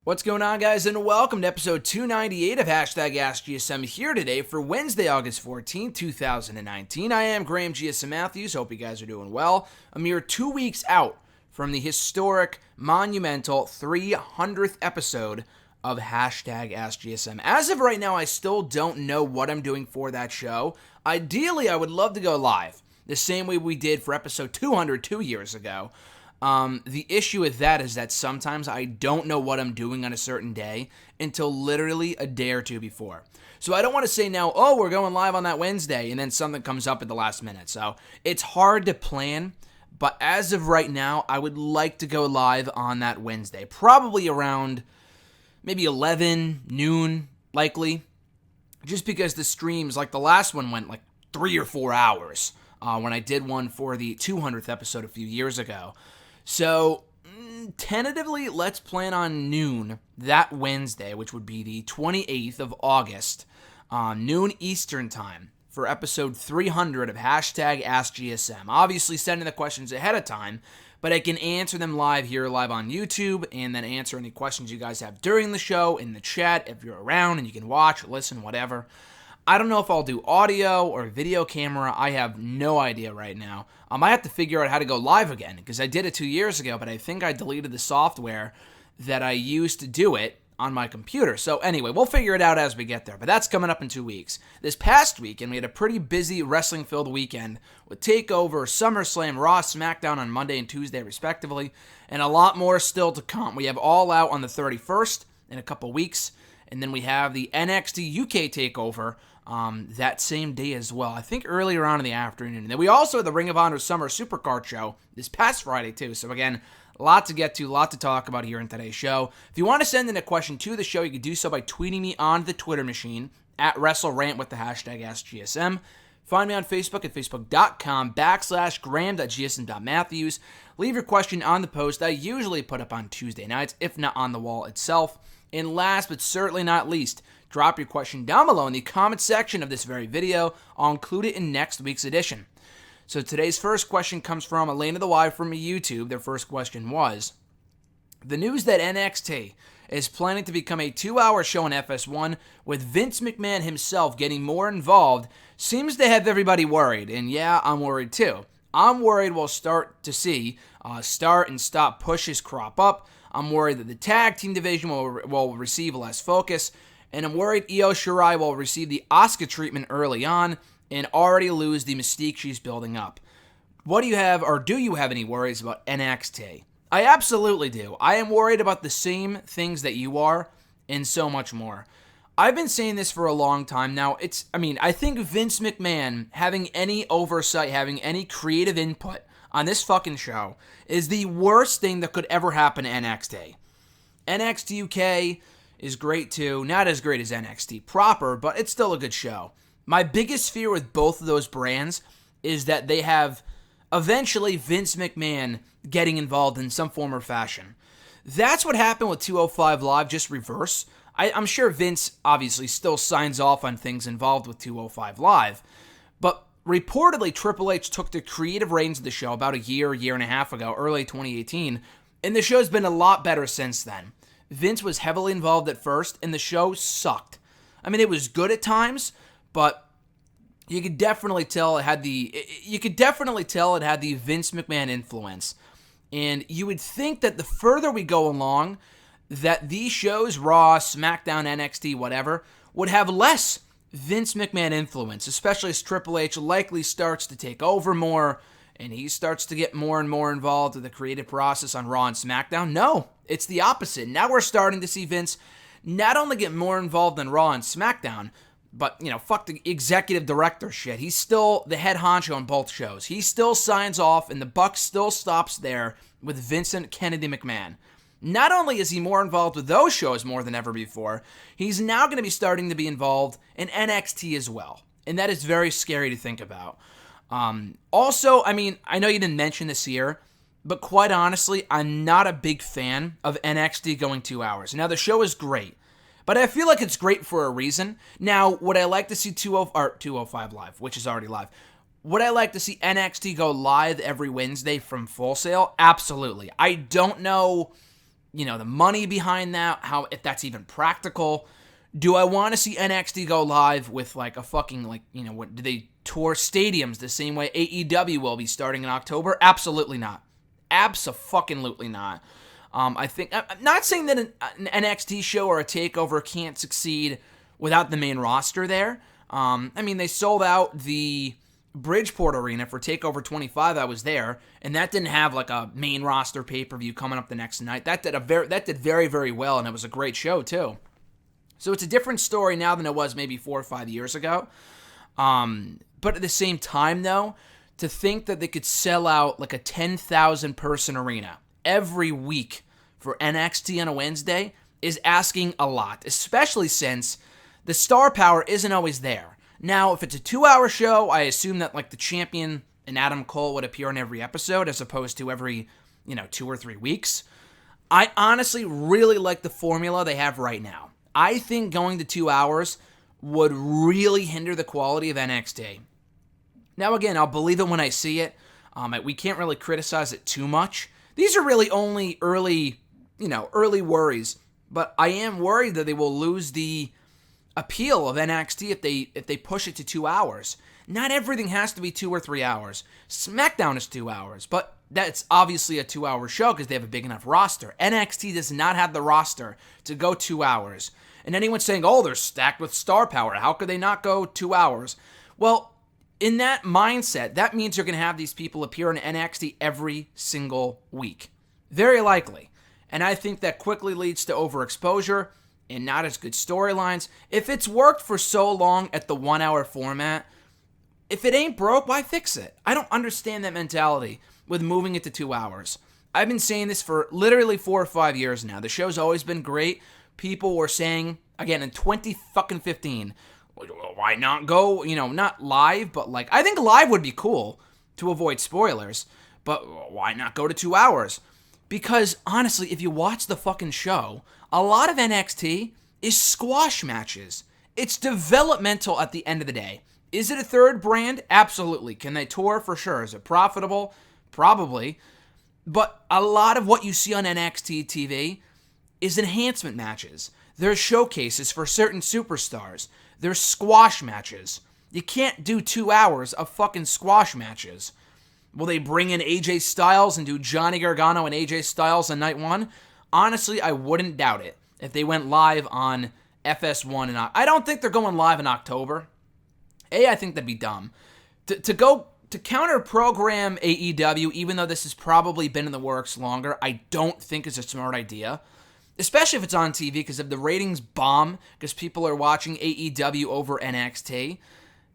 What's going on, guys, and welcome to episode 298 of #AskGSM here today for Wednesday, August 14th, 2019. I am Graham GSM Matthews. Hope you guys are doing well. A mere 2 weeks out from the historic, monumental 300th episode of #AskGSM. As of right now, I still don't know what I'm doing for that show. Ideally, I would love to go live, the same way we did for episode 200 2 years ago. The issue with that is that sometimes I don't know what I'm doing on a certain day until literally a day or two before. So I don't want to say now, oh, we're going live on that Wednesday, and then something comes up at the last minute. So it's hard to plan, but as of right now, I would like to go live on that Wednesday, probably around maybe 11, noon, likely, just because the streams, like the last one, went like 3 or 4 hours when I did one for the 200th episode a few years ago. So, tentatively, let's plan on noon that Wednesday, which would be the 28th of August, noon Eastern time, for episode 300 of #AskGSM. Obviously, send in the questions ahead of time, but I can answer them live on YouTube, and then answer any questions you guys have during the show in the chat if you're around, and you can watch, listen, whatever. I don't know if I'll do audio or video camera. I have no idea right now. I have to figure out how to go live again, because I did it 2 years ago, but I think I deleted the software that I used to do it on my computer. So anyway, we'll figure it out as we get there, but that's coming up in 2 weeks. This past weekend, we had a pretty busy wrestling-filled weekend with TakeOver, SummerSlam, Raw, SmackDown on Monday and Tuesday, respectively, and a lot more still to come. We have All Out on the 31st in a couple weeks, and then we have the NXT UK TakeOver that same day as well. I think earlier on in the afternoon. And then we also had the Ring of Honor Summer Supercard show this past Friday too. So again, a lot to get to, a lot to talk about here in today's show. If you want to send in a question to the show, you can do so by tweeting me on the Twitter machine at WrestleRant with the hashtag AskGSM. Find me on Facebook at facebook.com/gram.gsm.matthews. Leave your question on the post I usually put up on Tuesday nights, if not on the wall itself. And last but certainly not least, drop your question down below in the comment section of this very video. I'll include it in next week's edition. So today's first question comes from Elena the Y from YouTube. Their first question was, the news that NXT is planning to become a 2-hour show on FS1 with Vince McMahon himself getting more involved seems to have everybody worried. And yeah, I'm worried too. I'm worried we'll start to see start and stop pushes crop up. I'm worried that the tag team division will receive less focus. And I'm worried Io Shirai will receive the Asuka treatment early on and already lose the mystique she's building up. What do you have, or do you have any worries about NXT? I absolutely do. I am worried about the same things that you are and so much more. I've been saying this for a long time now. I think Vince McMahon having any oversight, having any creative input on this fucking show is the worst thing that could ever happen to NXT. NXT UK is great too. Not as great as NXT proper, but it's still a good show. My biggest fear with both of those brands is that they have eventually Vince McMahon getting involved in some form or fashion. That's what happened with 205 Live, just reverse. I'm sure Vince obviously still signs off on things involved with 205 Live, but reportedly Triple H took the creative reins of the show about a year and a half ago, early 2018, and the show's been a lot better since then. Vince was heavily involved at first, and the show sucked. It was good at times, but you could definitely tell it had the Vince McMahon influence. And you would think that the further we go along, that these shows, Raw, SmackDown, NXT, whatever, would have less Vince McMahon influence, especially as Triple H likely starts to take over more, and he starts to get more and more involved with the creative process on Raw and SmackDown. No, it's the opposite. Now we're starting to see Vince not only get more involved in Raw and SmackDown, but, fuck the executive director shit. He's still the head honcho on both shows. He still signs off, and the buck still stops there with Vincent Kennedy McMahon. Not only is he more involved with those shows more than ever before, he's now going to be starting to be involved in NXT as well. And that is very scary to think about. Also, I know you didn't mention this here, but quite honestly, I'm not a big fan of NXT going 2 hours. Now, the show is great, but I feel like it's great for a reason. Now, would I like to see 205 Live, which is already live? Would I like to see NXT go live every Wednesday from Full Sail? Absolutely. I don't know the money behind that, if that's even practical. Do I want to see NXT go live with like a fucking what do they tour stadiums the same way AEW will be starting in October? Absolutely not. Abso-fucking-lutely not. I think I'm not saying that an NXT show or a takeover can't succeed without the main roster there. They sold out the Bridgeport Arena for TakeOver 25. I was there, and that didn't have like a main roster pay-per-view coming up the next night. That did very, very well, and it was a great show too. So it's a different story now than it was maybe 4 or 5 years ago. But at the same time, though, to think that they could sell out like a 10,000 person arena every week for NXT on a Wednesday is asking a lot, especially since the star power isn't always there. Now, if it's a 2-hour show, I assume that like the champion and Adam Cole would appear in every episode as opposed to every, 2 or 3 weeks. I honestly really like the formula they have right now. I think going to 2 hours would really hinder the quality of NXT. Now, again, I'll believe it when I see it. We can't really criticize it too much. These are really only early worries. But I am worried that they will lose the appeal of NXT if they push it to 2 hours. Not everything has to be 2 or 3 hours. SmackDown is 2 hours, but that's obviously a 2-hour show because they have a big enough roster. NXT does not have the roster to go 2 hours. And anyone saying, oh, they're stacked with star power, how could they not go 2 hours? Well, in that mindset, that means you're going to have these people appear in NXT every single week. Very likely. And I think that quickly leads to overexposure and not as good storylines. If it's worked for so long at the 1-hour format, if it ain't broke, why fix it? I don't understand that mentality with moving it to 2 hours. I've been saying this for literally 4 or 5 years now. The show's always been great. People were saying, again, in 2015, why not go, not live, but like, I think live would be cool to avoid spoilers, but why not go to 2 hours? Because honestly, if you watch the fucking show, a lot of NXT is squash matches. It's developmental at the end of the day. Is it a third brand? Absolutely. Can they tour? For sure. Is it profitable? Probably. But a lot of what you see on NXT TV is enhancement matches. There's showcases for certain superstars. There's squash matches. You can't do 2 hours of fucking squash matches. Will they bring in AJ Styles and do Johnny Gargano and AJ Styles on night 1? Honestly, I wouldn't doubt it if they went live on FS1. And I don't think they're going live in October. I think that'd be dumb. To counter-program AEW, even though this has probably been in the works longer, I don't think is a smart idea. Especially if it's on TV, because if the ratings bomb, because people are watching AEW over NXT,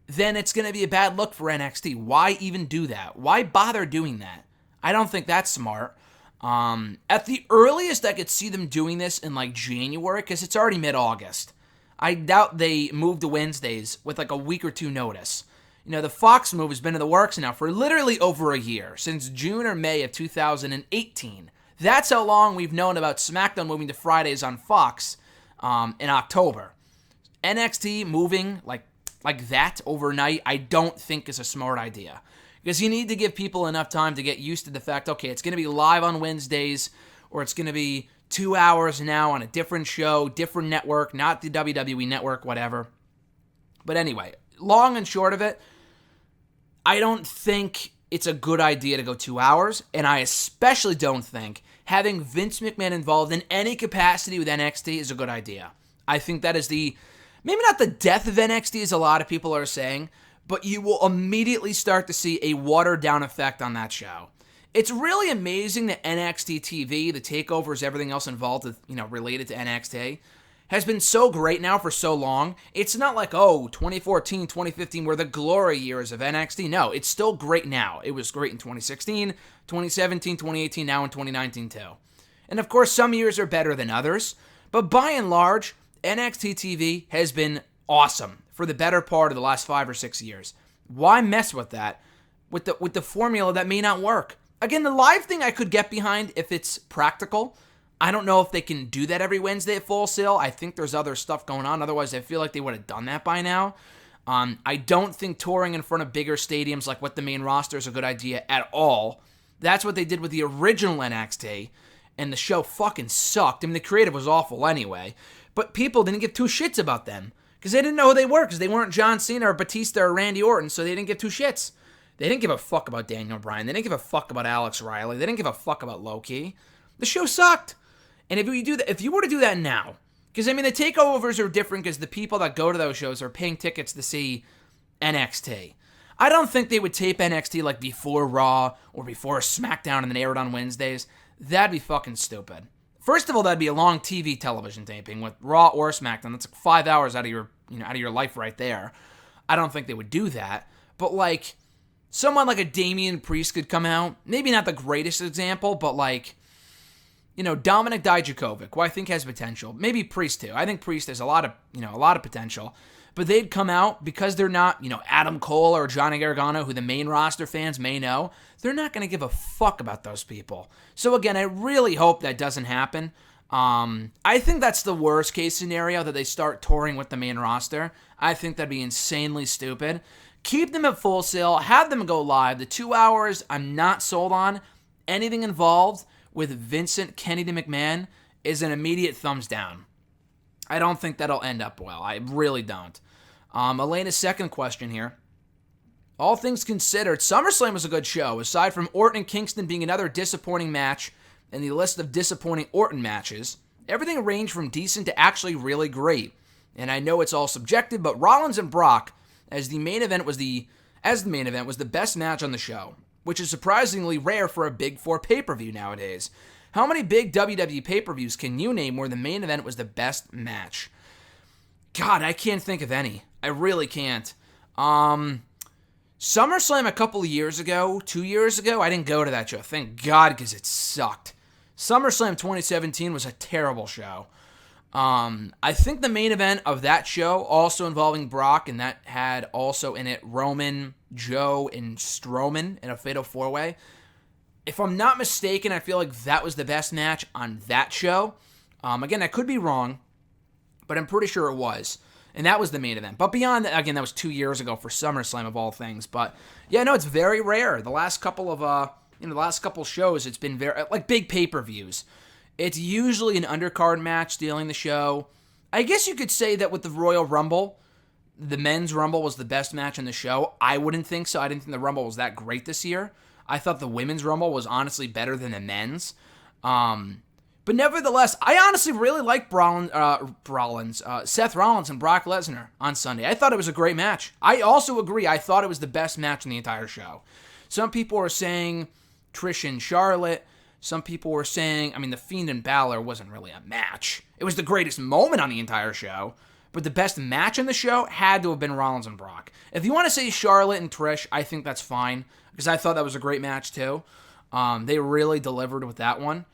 then it's going to be a bad look for NXT. Why even do that? Why bother doing that? I don't think that's smart. At the earliest, I could see them doing this in like January, because it's already mid-August. I doubt they move to Wednesdays with like a week or two notice. The Fox move has been in the works now for literally over a year, since June or May of 2018. That's how long we've known about SmackDown moving to Fridays on Fox in October. NXT moving like that overnight, I don't think is a smart idea. Because you need to give people enough time to get used to the fact, okay, it's going to be live on Wednesdays, or it's going to be 2 hours now on a different show, different network, not the WWE network, whatever. But anyway, long and short of it, I don't think it's a good idea to go 2 hours, and I especially don't think having Vince McMahon involved in any capacity with NXT is a good idea. I think that is maybe not the death of NXT, as a lot of people are saying, but you will immediately start to see a watered-down effect on that show. It's really amazing that NXT TV, the takeovers, everything else involved with, related to NXT, has been so great now for so long. It's not like, 2014, 2015 were the glory years of NXT. No, it's still great now. It was great in 2016, 2017, 2018, now in 2019 too. And of course, some years are better than others, but by and large, NXT TV has been awesome for the better part of the last 5 or 6 years. Why mess with that? With the formula that may not work? Again, the live thing I could get behind if it's practical. I don't know if they can do that every Wednesday at Full Sail. I think there's other stuff going on. Otherwise, I feel like they would have done that by now. I don't think touring in front of bigger stadiums like what the main roster is a good idea at all. That's what they did with the original NXT. and the show fucking sucked. I mean, the creative was awful anyway, but people didn't give two shits about them because they didn't know who they were, because they weren't John Cena or Batista or Randy Orton, so they didn't give two shits. They didn't give a fuck about Daniel Bryan. They didn't give a fuck about Alex Riley. They didn't give a fuck about Loki. The show sucked. And if you were to do that now, because I mean the takeovers are different because the people that go to those shows are paying tickets to see NXT. I don't think they would tape NXT like before Raw or before SmackDown and then air it on Wednesdays. That'd be fucking stupid. First of all, that'd be a long TV television taping with Raw or SmackDown. That's like 5 hours out of your life right there. I don't think they would do that. But like someone like a Damian Priest could come out. Maybe not the greatest example, but like, Dominic Dijakovic, who I think has potential. Maybe Priest too. I think Priest has a lot of potential. But they'd come out because they're not, Adam Cole or Johnny Gargano, who the main roster fans may know. They're not going to give a fuck about those people. So again, I really hope that doesn't happen. I think that's the worst case scenario, that they start touring with the main roster. I think that'd be insanely stupid. Keep them at Full Sail. Have them go live. The 2 hours, I'm not sold on. Anything involved with Vincent Kennedy McMahon is an immediate thumbs down. I don't think that'll end up well. I really don't. Elena's second question here. All things considered, SummerSlam was a good show. Aside from Orton and Kingston being another disappointing match in the list of disappointing Orton matches, everything ranged from decent to actually really great. And I know it's all subjective, but Rollins and Brock as the main event was the best match on the show, which is surprisingly rare for a Big Four pay-per-view nowadays. How many big WWE pay-per-views can you name where the main event was the best match? God, I can't think of any. I really can't. SummerSlam a couple of years ago, 2 years ago, I didn't go to that show. Thank God, because it sucked. SummerSlam 2017 was a terrible show. I think the main event of that show, also involving Brock, and that had also in it Roman, Joe, and Strowman in a fatal four-way. If I'm not mistaken, I feel like that was the best match on that show. Again, I could be wrong, but I'm pretty sure it was. And that was the main event. But beyond that, again, that was 2 years ago for SummerSlam of all things. But yeah, no, it's very rare. The last couple of shows, it's been very like big pay-per-views. It's usually an undercard match stealing the show. I guess you could say that with the Royal Rumble, the men's Rumble was the best match on the show. I wouldn't think so. I didn't think the Rumble was that great this year. I thought the women's Rumble was honestly better than the men's. But nevertheless, I honestly really like Seth Rollins and Brock Lesnar on Sunday. I thought it was a great match. I also agree. I thought it was the best match in the entire show. Some people were saying Trish and Charlotte. Some people were saying, the Fiend and Balor wasn't really a match. It was the greatest moment on the entire show. But the best match in the show had to have been Rollins and Brock. If you want to say Charlotte and Trish, I think that's fine, because I thought that was a great match too. They really delivered with that one.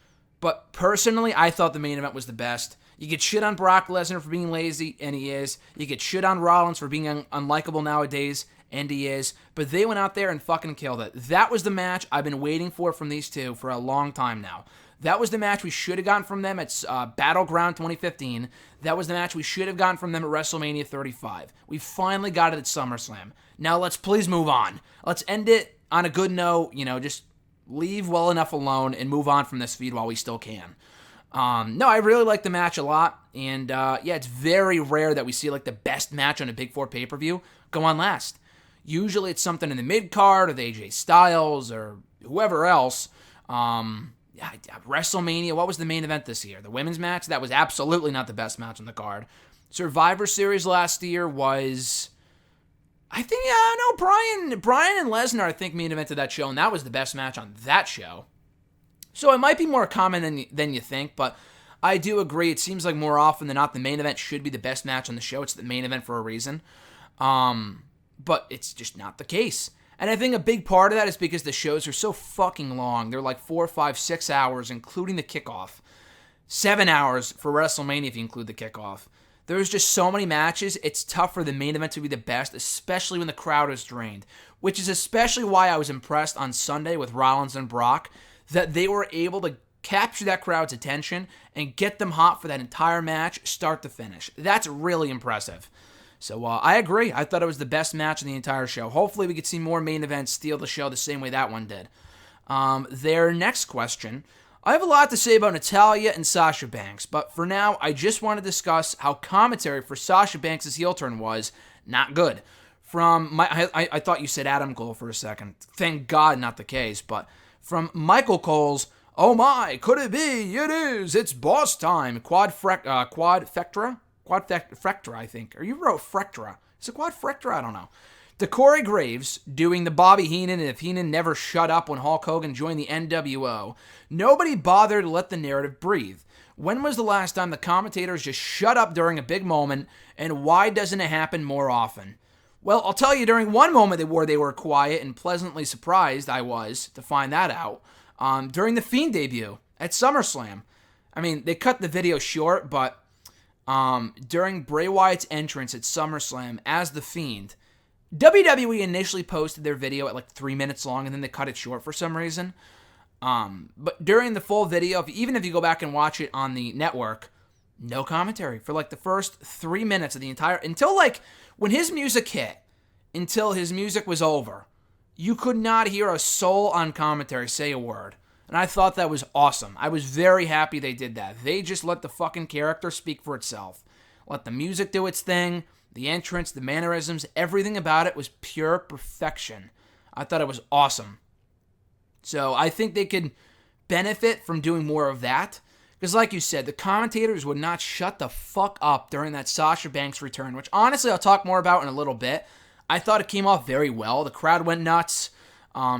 But personally, I thought the main event was the best. You could shit on Brock Lesnar for being lazy, and he is. You could shit on Rollins for being unlikable nowadays, and he is. But they went out there and fucking killed it. That was the match I've been waiting for from these two for a long time now. That was the match we should have gotten from them at Battleground 2015. That was the match we should have gotten from them at WrestleMania 35. We finally got it at SummerSlam. Now let's please move on. Let's end it on a good note, just leave well enough alone and move on from this feud while we still can. No, I really like the match a lot. And it's very rare that we see like the best match on a Big Four pay-per-view go on last. Usually it's something in the mid-card or the AJ Styles or whoever else. WrestleMania, what was the main event this year? The women's match? That was absolutely not the best match on the card. Survivor Series last year was, I think, Bryan and Lesnar, I think, main evented that show, and that was the best match on that show. So it might be more common than you think, but I do agree. It seems like more often than not, the main event should be the best match on the show. It's the main event for a reason. But it's just not the case. And I think a big part of that is because the shows are so fucking long. They're like 4, 5, 6 hours, including the kickoff. 7 hours for WrestleMania if you include the kickoff. There's just so many matches, it's tough for the main event to be the best, especially when the crowd is drained. Which is especially why I was impressed on Sunday with Rollins and Brock, that they were able to capture that crowd's attention and get them hot for that entire match, start to finish. That's really impressive. So I agree. I thought it was the best match in the entire show. Hopefully we could see more main events steal the show the same way that one did. Their next question, I have a lot to say about Natalya and Sasha Banks, but for now, I just want to discuss how commentary for Sasha Banks' heel turn was not good. I thought you said Adam Cole for a second. Thank God, not the case. But from Michael Cole's, "Oh my, could it be? It is. It's boss time." Quadfectra, I think. Or you wrote Frectra. Is it Quadfectra? I don't know. To Corey Graves doing the Bobby Heenan, and if Heenan never shut up when Hulk Hogan joined the NWO, nobody bothered to let the narrative breathe. When was the last time the commentators just shut up during a big moment, and why doesn't it happen more often? Well, I'll tell you, during one moment where they were quiet and pleasantly surprised I was to find that out, during the Fiend debut at SummerSlam. I mean, they cut the video short, but during Bray Wyatt's entrance at SummerSlam as the Fiend, WWE initially posted their video at like 3 minutes long, and then they cut it short for some reason. But during the full video, even if you go back and watch it on the network, no commentary for like the first 3 minutes of the entire, until like when his music hit, until his music was over, you could not hear a soul on commentary say a word. And I thought that was awesome. I was very happy they did that. They just let the fucking character speak for itself. Let the music do its thing. The entrance, the mannerisms, everything about it was pure perfection. I thought it was awesome. So I think they could benefit from doing more of that. Because like you said, the commentators would not shut the fuck up during that Sasha Banks return, which honestly I'll talk more about in a little bit. I thought it came off very well. The crowd went nuts.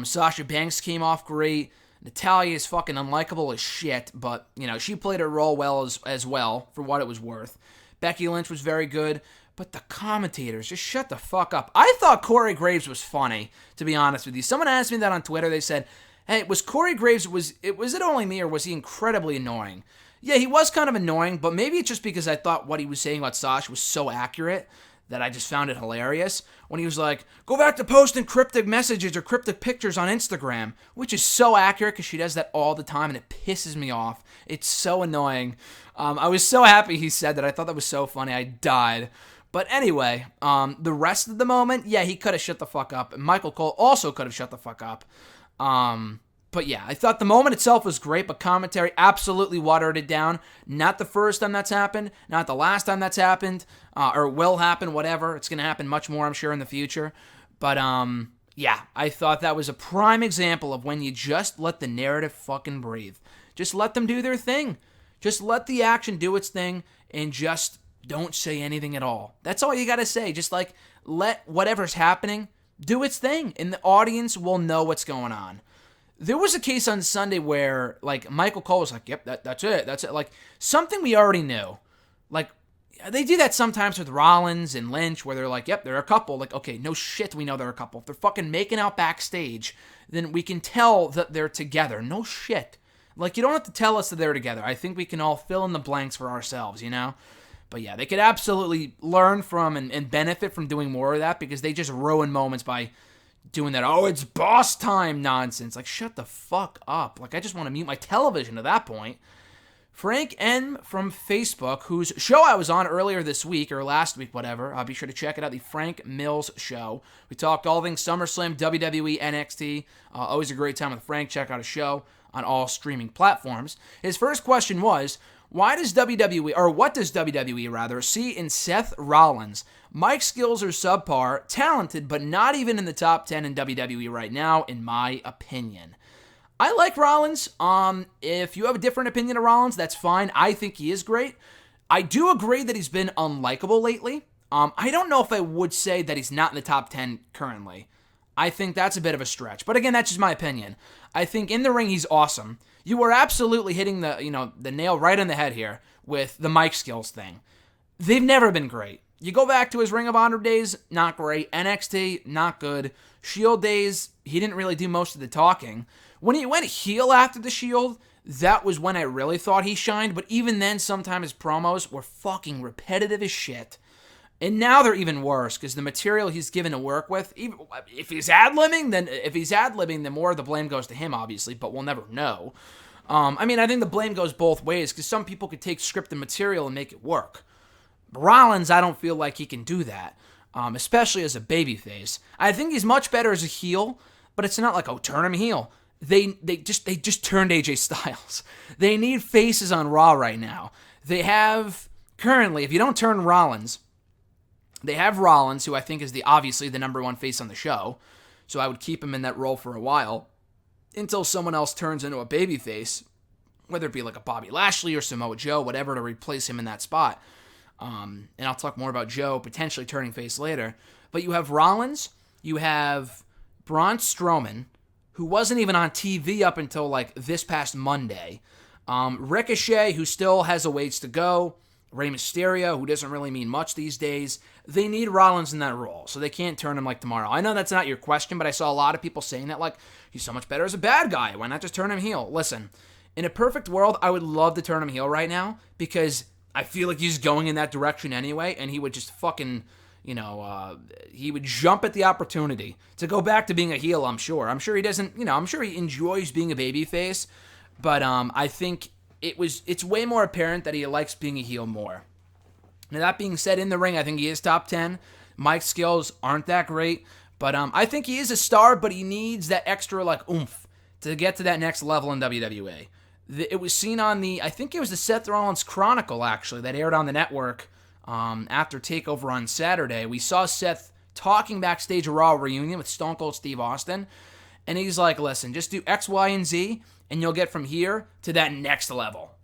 Sasha Banks came off great. Natalya is fucking unlikable as shit, but, you know, she played her role well as well, for what it was worth. Becky Lynch was very good. But the commentators, just shut the fuck up. I thought Corey Graves was funny, to be honest with you. Someone asked me that on Twitter. They said, hey, was Corey Graves, was it only me, or was he incredibly annoying? Yeah, he was kind of annoying, but maybe it's just because I thought what he was saying about Sasha was so accurate that I just found it hilarious. When he was like, go back to posting cryptic messages or cryptic pictures on Instagram, which is so accurate because she does that all the time and it pisses me off. It's so annoying. I was so happy he said that. I thought that was so funny. I died. But anyway, the rest of the moment, yeah, he could have shut the fuck up. And Michael Cole also could have shut the fuck up. But yeah, I thought the moment itself was great, but commentary absolutely watered it down. Not the first time that's happened, not the last time that's happened, or will happen, whatever. It's going to happen much more, I'm sure, in the future. But yeah, I thought that was a prime example of when you just let the narrative fucking breathe. Just let them do their thing. Just let the action do its thing, and just don't say anything at all. That's all you got to say. Just like let whatever's happening do its thing, and the audience will know what's going on. There was a case on Sunday where like Michael Cole was like, "Yep, that's it." Like something we already knew. Like they do that sometimes with Rollins and Lynch, where they're like, "Yep, they're a couple." Like, okay, no shit, we know they're a couple. If they're fucking making out backstage, then we can tell that they're together. No shit. Like you don't have to tell us that they're together. I think we can all fill in the blanks for ourselves, you know. But yeah, they could absolutely learn from and benefit from doing more of that because they just ruin moments by doing that, oh, it's boss time nonsense. Like, shut the fuck up. Like, I just want to mute my television at that point. Frank N. from Facebook, whose show I was on earlier this week, or last week, whatever. Be sure to check it out, the Frank Mills Show. We talked all things SummerSlam, WWE, NXT. Always a great time with Frank. Check out his show on all streaming platforms. His first question was, what does WWE see in Seth Rollins? Mike's skills are subpar, talented, but not even in the top 10 in WWE right now, in my opinion. I like Rollins. If you have a different opinion of Rollins, that's fine. I think he is great. I do agree that he's been unlikable lately. I don't know if I would say that he's not in the top 10 currently. I think that's a bit of a stretch. But again, that's just my opinion. I think in the ring, he's awesome. You are absolutely hitting the nail right on the head here with the mic skills thing. They've never been great. You go back to his Ring of Honor days, not great. NXT, not good. Shield days, he didn't really do most of the talking. When he went heel after the Shield, that was when I really thought he shined. But even then, sometimes his promos were fucking repetitive as shit. And now they're even worse because the material he's given to work with, even if he's ad-libbing, then more of the blame goes to him, obviously, but we'll never know. I think the blame goes both ways because some people could take scripted material and make it work. Rollins, I don't feel like he can do that, especially as a babyface. I think he's much better as a heel, but it's not like, oh, turn him heel. they just turned AJ Styles. They need faces on Raw right now. They have currently, if you don't turn Rollins, they have Rollins, who I think is obviously the number one face on the show. So I would keep him in that role for a while until someone else turns into a babyface, whether it be like a Bobby Lashley or Samoa Joe, whatever, to replace him in that spot. And I'll talk more about Joe potentially turning face later. But you have Rollins, you have Braun Strowman, who wasn't even on TV up until like this past Monday. Ricochet, who still has a ways to go. Rey Mysterio, who doesn't really mean much these days. They need Rollins in that role, so they can't turn him like tomorrow. I know that's not your question, but I saw a lot of people saying that, like, he's so much better as a bad guy. Why not just turn him heel? Listen, in a perfect world, I would love to turn him heel right now, because I feel like he's going in that direction anyway, and he would just fucking, he would jump at the opportunity to go back to being a heel, I'm sure. I'm sure he doesn't, I'm sure he enjoys being a babyface, but I think it's way more apparent that he likes being a heel more. Now, that being said, in the ring, I think he is top 10. Mike's skills aren't that great, but I think he is a star, but he needs that extra, like, oomph to get to that next level in WWE. It was seen on I think it was the Seth Rollins Chronicle, actually, that aired on the network after TakeOver on Saturday. We saw Seth talking backstage a Raw reunion with Stone Cold Steve Austin, and he's like, listen, just do X, Y, and Z, and you'll get from here to that next level,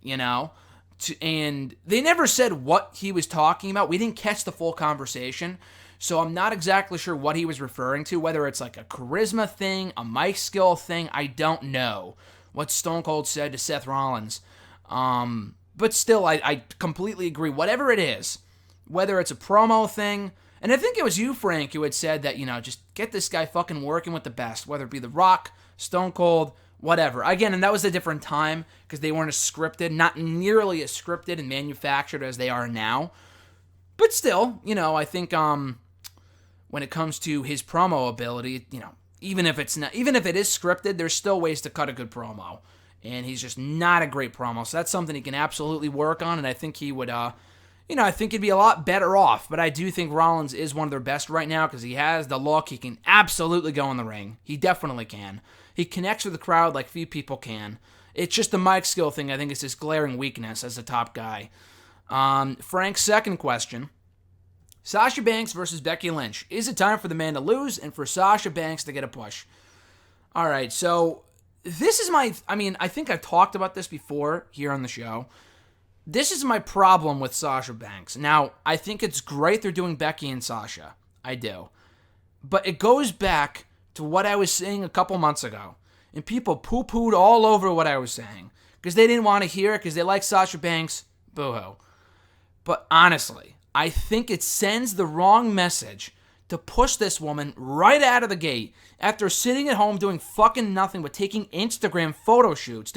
And they never said what he was talking about. We didn't catch the full conversation, so I'm not exactly sure what he was referring to, whether it's like a charisma thing, a mic skill thing. I don't know what Stone Cold said to Seth Rollins. But still, I completely agree. Whatever it is, whether it's a promo thing, and I think it was you, Frank, who had said that, just get this guy fucking working with the best, whether it be The Rock, Stone Cold, whatever. Again, and that was a different time because they weren't as scripted, not nearly as scripted and manufactured as they are now. But still, I think when it comes to his promo ability, even if it is scripted, there's still ways to cut a good promo. And he's just not a great promo. So that's something he can absolutely work on, and I think he would I think he'd be a lot better off. But I do think Rollins is one of their best right now because he has the look. He can absolutely go in the ring. He definitely can. He connects with the crowd like few people can. It's just the mic skill thing, I think, is his glaring weakness as a top guy. Frank's second question. Sasha Banks versus Becky Lynch. Is it time for the man to lose and for Sasha Banks to get a push? All right, so this is I think I've talked about this before here on the show. This is my problem with Sasha Banks. Now, I think it's great they're doing Becky and Sasha. I do. But it goes back to what I was saying a couple months ago. And people poo-pooed all over what I was saying. Because they didn't want to hear it, because they like Sasha Banks. Boo-hoo. But honestly, I think it sends the wrong message to push this woman right out of the gate after sitting at home doing fucking nothing but taking Instagram photo shoots,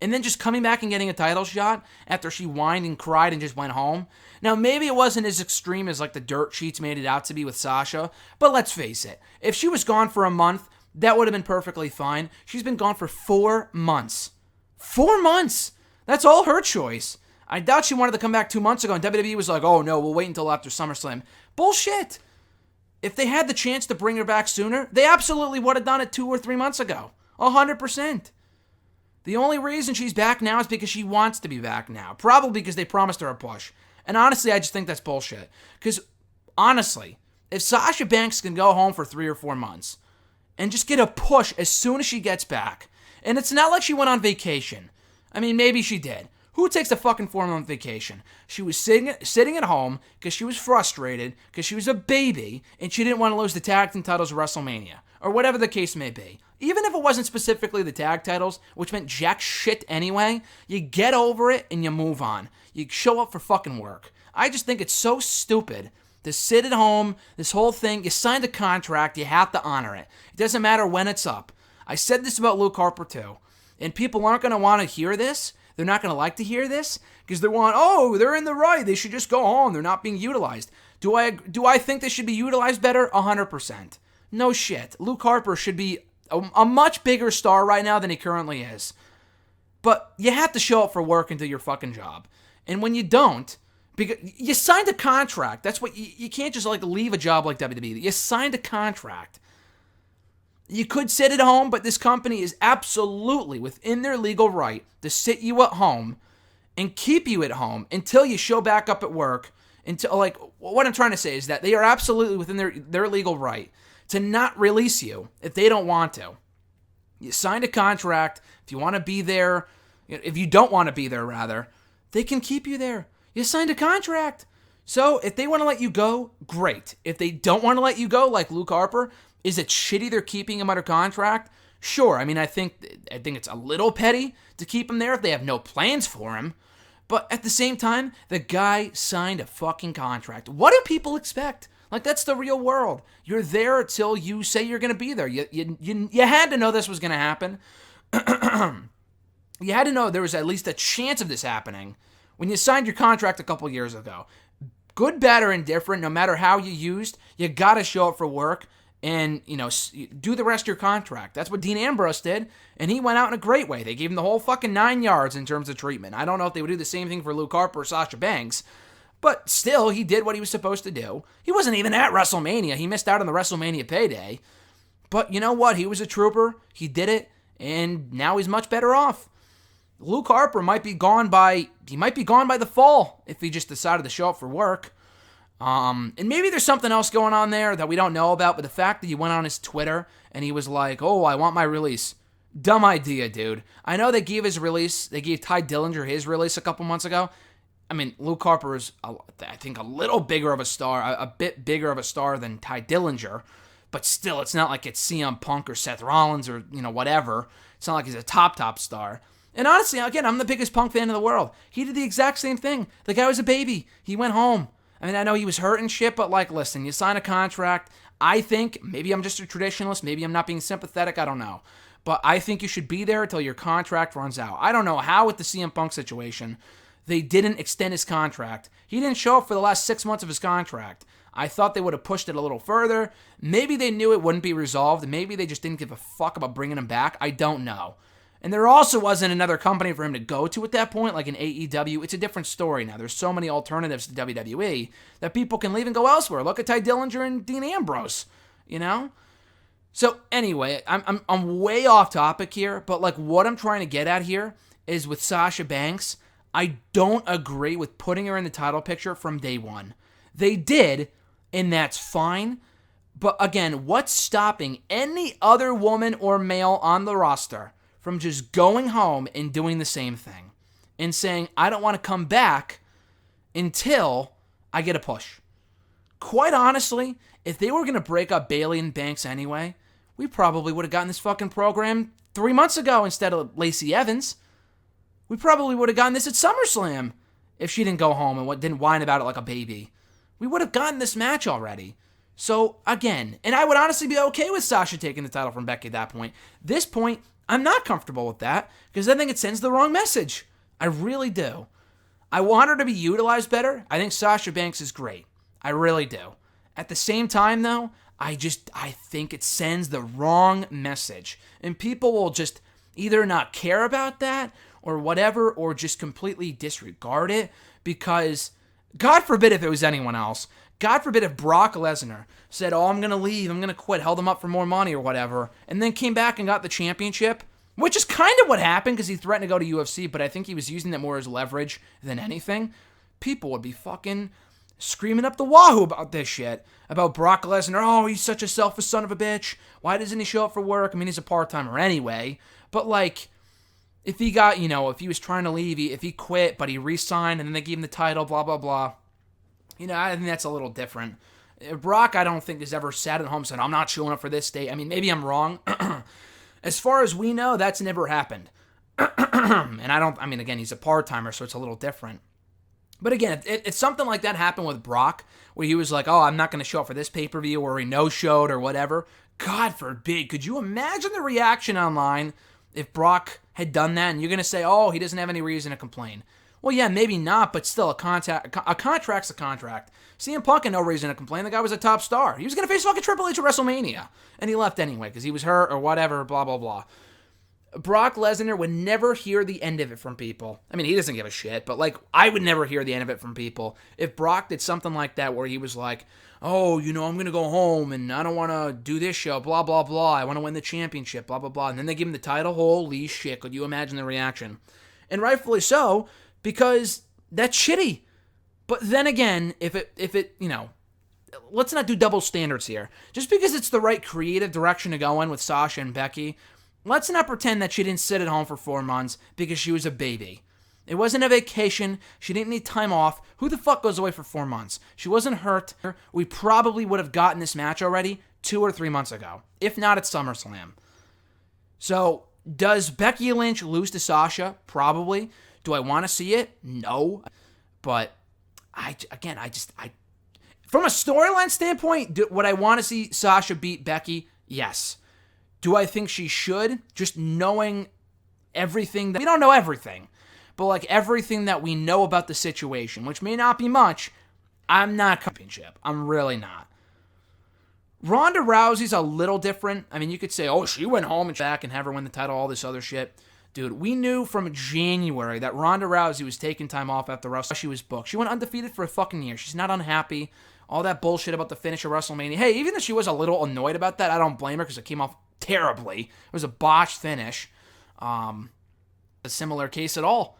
and then just coming back and getting a title shot after she whined and cried and just went home. Now, maybe it wasn't as extreme as like the dirt sheets made it out to be with Sasha, but let's face it. If she was gone for a month, that would have been perfectly fine. She's been gone for 4 months. 4 months! That's all her choice. I doubt she wanted to come back 2 months ago, and WWE was like, oh no, we'll wait until after SummerSlam. Bullshit! If they had the chance to bring her back sooner, they absolutely would have done it 2 or 3 months ago. 100%. The only reason she's back now is because she wants to be back now. Probably because they promised her a push. And honestly, I just think that's bullshit. Because, honestly, if Sasha Banks can go home for 3 or 4 months and just get a push as soon as she gets back, and it's not like she went on vacation. I mean, maybe she did. Who takes a fucking 4-month vacation? She was sitting at home because she was frustrated, because she was a baby, and she didn't want to lose the tag team titles at WrestleMania, or whatever the case may be. Even if it wasn't specifically the tag titles, which meant jack shit anyway, you get over it and you move on. You show up for fucking work. I just think it's so stupid to sit at home, this whole thing. You signed a contract, you have to honor it. It doesn't matter when it's up. I said this about Luke Harper too, and people aren't going to want to hear this. They're not going to like to hear this because they're in the right. They should just go home. They're not being utilized. Do I think they should be utilized better? 100%. No shit. Luke Harper should be a much bigger star right now than he currently is. But you have to show up for work and do your fucking job. And when you don't, because you signed a contract. That's what you can't just like leave a job like WWE. You signed a contract. You could sit at home, but this company is absolutely within their legal right to sit you at home and keep you at home until you show back up at work. Until, like, what I'm trying to say is that they are absolutely within their legal right to not release you if they don't want to. You signed a contract. If you want to be there, if you don't want to be there, rather, they can keep you there. You signed a contract. So if they want to let you go, great. If they don't want to let you go, like Luke Harper, is it shitty they're keeping him under contract? Sure. I mean, I think it's a little petty to keep him there if they have no plans for him. But at the same time, the guy signed a fucking contract. What do people expect? Like, that's the real world. You're there until you say you're going to be there. You had to know this was going to happen. You had to know there was at least a chance of this happening when you signed your contract a couple years ago. Good, bad, or indifferent, no matter how you used, you got to show up for work and, do the rest of your contract. That's what Dean Ambrose did, and he went out in a great way. They gave him the whole fucking 9 yards in terms of treatment. I don't know if they would do the same thing for Luke Harper or Sasha Banks, but still, he did what he was supposed to do. He wasn't even at WrestleMania. He missed out on the WrestleMania payday. But you know what? He was a trooper. He did it, and now he's much better off. Luke Harper might be gone by the fall if he just decided to show up for work. And maybe there's something else going on there that we don't know about, but the fact that he went on his Twitter and he was like, "Oh, I want my release." Dumb idea, dude. I know they gave his release. They gave Ty Dillinger his release a couple months ago. I mean, Luke Harper is, I think, a little bigger of a star, a bit bigger of a star than Ty Dillinger, but still, it's not like it's CM Punk or Seth Rollins or, whatever. It's not like he's a top star. And honestly, again, I'm the biggest Punk fan in the world. He did the exact same thing. The guy was a baby. He went home. I mean, I know he was hurt and shit, but, listen, you sign a contract. I think, maybe I'm just a traditionalist, maybe I'm not being sympathetic, I don't know. But I think you should be there until your contract runs out. I don't know how with the CM Punk situation, they didn't extend his contract. He didn't show up for the last 6 months of his contract. I thought they would have pushed it a little further. Maybe they knew it wouldn't be resolved. Maybe they just didn't give a fuck about bringing him back. I don't know. And there also wasn't another company for him to go to at that point, like an AEW. It's a different story now. There's so many alternatives to WWE that people can leave and go elsewhere. Look at Ty Dillinger and Dean Ambrose, So anyway, I'm way off topic here, but what I'm trying to get at here is with Sasha Banks, I don't agree with putting her in the title picture from day one. They did, and that's fine. But again, what's stopping any other woman or male on the roster from just going home and doing the same thing and saying, I don't want to come back until I get a push? Quite honestly, if they were going to break up Bayley and Banks anyway, we probably would have gotten this fucking program 3 months ago instead of Lacey Evans. We probably would have gotten this at SummerSlam if she didn't go home and didn't whine about it like a baby. We would have gotten this match already. So, again, and I would honestly be okay with Sasha taking the title from Becky at that point. This point, I'm not comfortable with that because I think it sends the wrong message. I really do. I want her to be utilized better. I think Sasha Banks is great. I really do. At the same time, though, I think it sends the wrong message. And people will just either not care about that or whatever, or just completely disregard it because, God forbid if it was anyone else, God forbid if Brock Lesnar said, I'm going to leave, I'm going to quit, held him up for more money or whatever, and then came back and got the championship, which is kind of what happened because he threatened to go to UFC, but I think he was using that more as leverage than anything. People would be fucking screaming up the wahoo about this shit, about Brock Lesnar. Oh, he's such a selfish son of a bitch. Why doesn't he show up for work? I mean, he's a part-timer anyway, but if he got, if he was trying to leave, if he quit, but he re-signed and then they gave him the title, blah, blah, blah. I think that's a little different. Brock, I don't think, has ever sat at home and said, I'm not showing up for this date. I mean, maybe I'm wrong. As far as we know, that's never happened. And again, he's a part-timer, so it's a little different. But again, if something like that happened with Brock, where he was like, I'm not going to show up for this pay-per-view, or he no-showed or whatever, God forbid, could you imagine the reaction online if Brock had done that? And you're going to say, he doesn't have any reason to complain. Well, yeah, maybe not, but still, a contract's a contract. CM Punk had no reason to complain. The guy was a top star. He was going to face fucking Triple H at WrestleMania, and he left anyway because he was hurt or whatever, blah, blah, blah. Brock Lesnar would never hear the end of it from people. I mean, he doesn't give a shit, but like, I would never hear the end of it from people if Brock did something like that where he was like, oh, I'm going to go home and I don't want to do this show, blah, blah, blah. I want to win the championship, blah, blah, blah. And then they give him the title. Holy shit, could you imagine the reaction? And rightfully so, because that's shitty. But then again, if it, let's not do double standards here. Just because it's the right creative direction to go in with Sasha and Becky, let's not pretend that she didn't sit at home for 4 months because she was a baby. It wasn't a vacation. She didn't need time off. Who the fuck goes away for 4 months? She wasn't hurt. We probably would have gotten this match already 2 or 3 months ago. If not at SummerSlam. So, does Becky Lynch lose to Sasha? Probably. Do I want to see it? No. But, from a storyline standpoint, would I want to see Sasha beat Becky? Yes. Do I think she should? Just knowing everything we don't know everything, but like everything that we know about the situation, which may not be much, I'm not championship. I'm really not. Ronda Rousey's a little different. I mean, you could say, oh, she went home and back and have her win the title, all this other shit. Dude, we knew from January that Ronda Rousey was taking time off after WrestleMania. She was booked. She went undefeated for a fucking year. She's not unhappy. All that bullshit about the finish of WrestleMania. Hey, even if she was a little annoyed about that, I don't blame her because it came off terribly. It was a botched finish. A similar case at all.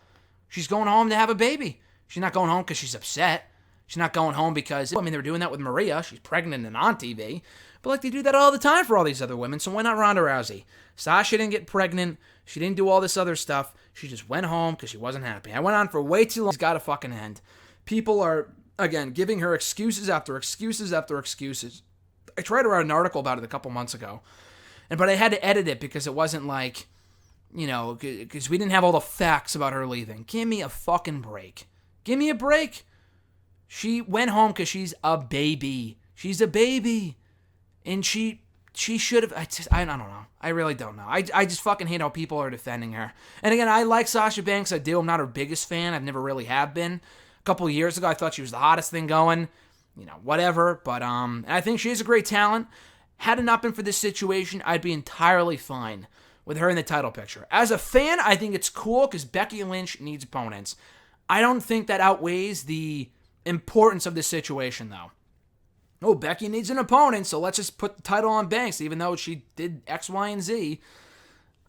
She's going home to have a baby. She's not going home because she's upset. She's not going home because, they were doing that with Maria. She's pregnant and on TV. But like they do that all the time for all these other women, so why not Ronda Rousey? Sasha didn't get pregnant. She didn't do all this other stuff. She just went home because she wasn't happy. I went on for way too long. It's got to fucking end. People are, again, giving her excuses after excuses after excuses. I tried to write an article about it a couple months ago. But I had to edit it because it wasn't like, because we didn't have all the facts about her leaving. Give me a fucking break. Give me a break. She went home because she's a baby. She's a baby. And she should have, I don't know. I really don't know. I just fucking hate how people are defending her. And again, I like Sasha Banks. I do. I'm not her biggest fan. I've never really have been. A couple of years ago, I thought she was the hottest thing going. Whatever. But I think she is a great talent. Had it not been for this situation, I'd be entirely fine with her in the title picture. As a fan, I think it's cool because Becky Lynch needs opponents. I don't think that outweighs the importance of this situation, though. Oh, Becky needs an opponent, so let's just put the title on Banks, even though she did X, Y, and Z.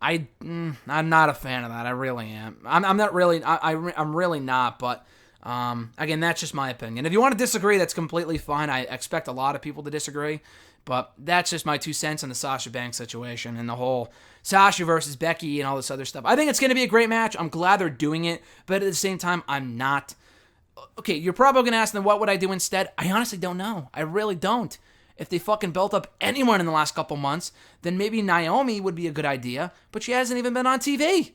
I'm not a fan of that. I really am. I'm not really. I'm really not. But again, that's just my opinion. If you want to disagree, that's completely fine. I expect a lot of people to disagree. But that's just my 2 cents on the Sasha Banks situation and the whole Sasha versus Becky and all this other stuff. I think it's going to be a great match. I'm glad they're doing it. But at the same time, I'm not. Okay, you're probably going to ask them, what would I do instead? I honestly don't know. I really don't. If they fucking built up anyone in the last couple months, then maybe Naomi would be a good idea. But she hasn't even been on TV.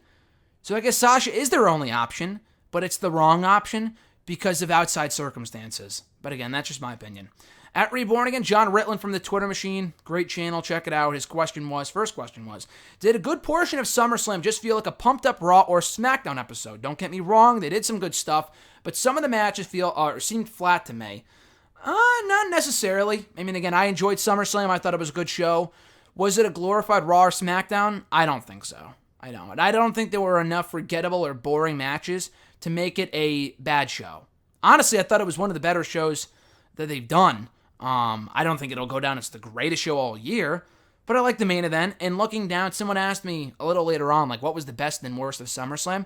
So I guess Sasha is their only option. But it's the wrong option because of outside circumstances. But again, that's just my opinion. At Reborn Again, John Ritland from the Twitter machine. Great channel, check it out. His first question was, did a good portion of SummerSlam just feel like a pumped-up Raw or SmackDown episode? Don't get me wrong, they did some good stuff, but some of the matches seemed flat to me. Not necessarily. I mean, again, I enjoyed SummerSlam. I thought it was a good show. Was it a glorified Raw or SmackDown? I don't think so. I don't think there were enough forgettable or boring matches to make it a bad show. Honestly, I thought it was one of the better shows that they've done. I don't think it'll go down as the greatest show all year, but I like the main event. And looking down, someone asked me a little later on, like, what was the best and worst of SummerSlam?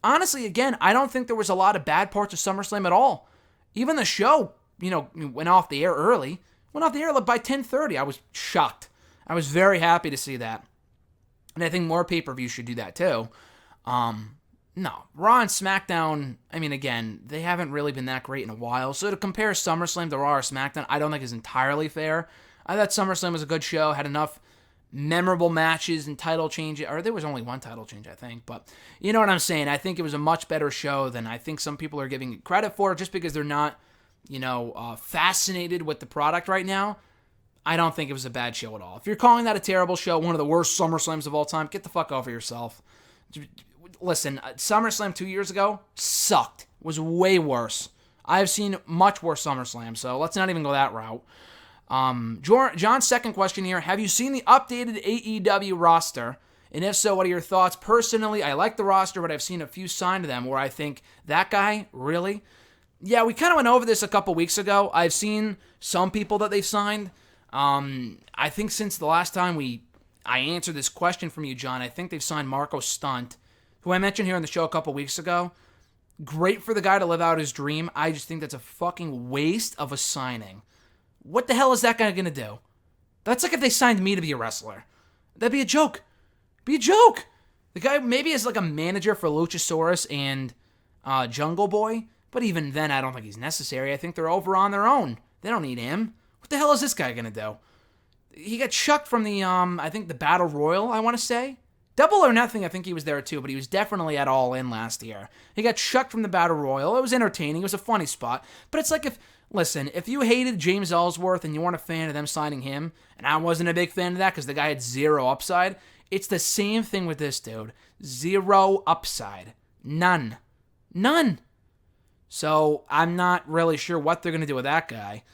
Honestly, again, I don't think there was a lot of bad parts of SummerSlam at all. Even the show, went off the air early. Went off the air by 10:30. I was shocked. I was very happy to see that. And I think more pay-per-views should do that too. No, Raw and SmackDown, I mean, again, they haven't really been that great in a while. So to compare SummerSlam to Raw or SmackDown, I don't think is entirely fair. I thought SummerSlam was a good show, had enough memorable matches and title changes. Or there was only one title change, I think. But you know what I'm saying? I think it was a much better show than I think some people are giving it credit for just because they're not, fascinated with the product right now. I don't think it was a bad show at all. If you're calling that a terrible show, one of the worst SummerSlams of all time, get the fuck over yourself. Listen, SummerSlam 2 years ago sucked. Was way worse. I've seen much worse SummerSlam, so let's not even go that route. John's second question here, have you seen the updated AEW roster? And if so, what are your thoughts? Personally, I like the roster, but I've seen a few signed to them where I think, that guy, really? Yeah, we kind of went over this a couple weeks ago. I've seen some people that they've signed. I think since the last time I answered this question from you, John, I think they've signed Marco Stunt, who I mentioned here on the show a couple weeks ago. Great for the guy to live out his dream. I just think that's a fucking waste of a signing. What the hell is that guy going to do? That's like if they signed me to be a wrestler. That'd be a joke. Be a joke. The guy maybe is like a manager for Luchasaurus and Jungle Boy, but even then I don't think he's necessary. I think they're over on their own. They don't need him. What the hell is this guy going to do? He got chucked from the, I think the Battle Royal, I want to say. Double or Nothing, I think he was there too, but he was definitely at All In last year. He got chucked from the Battle Royal. It was entertaining. It was a funny spot. But it's like if you hated James Ellsworth and you weren't a fan of them signing him, and I wasn't a big fan of that because the guy had zero upside, it's the same thing with this dude. Zero upside. None. So I'm not really sure what they're going to do with that guy.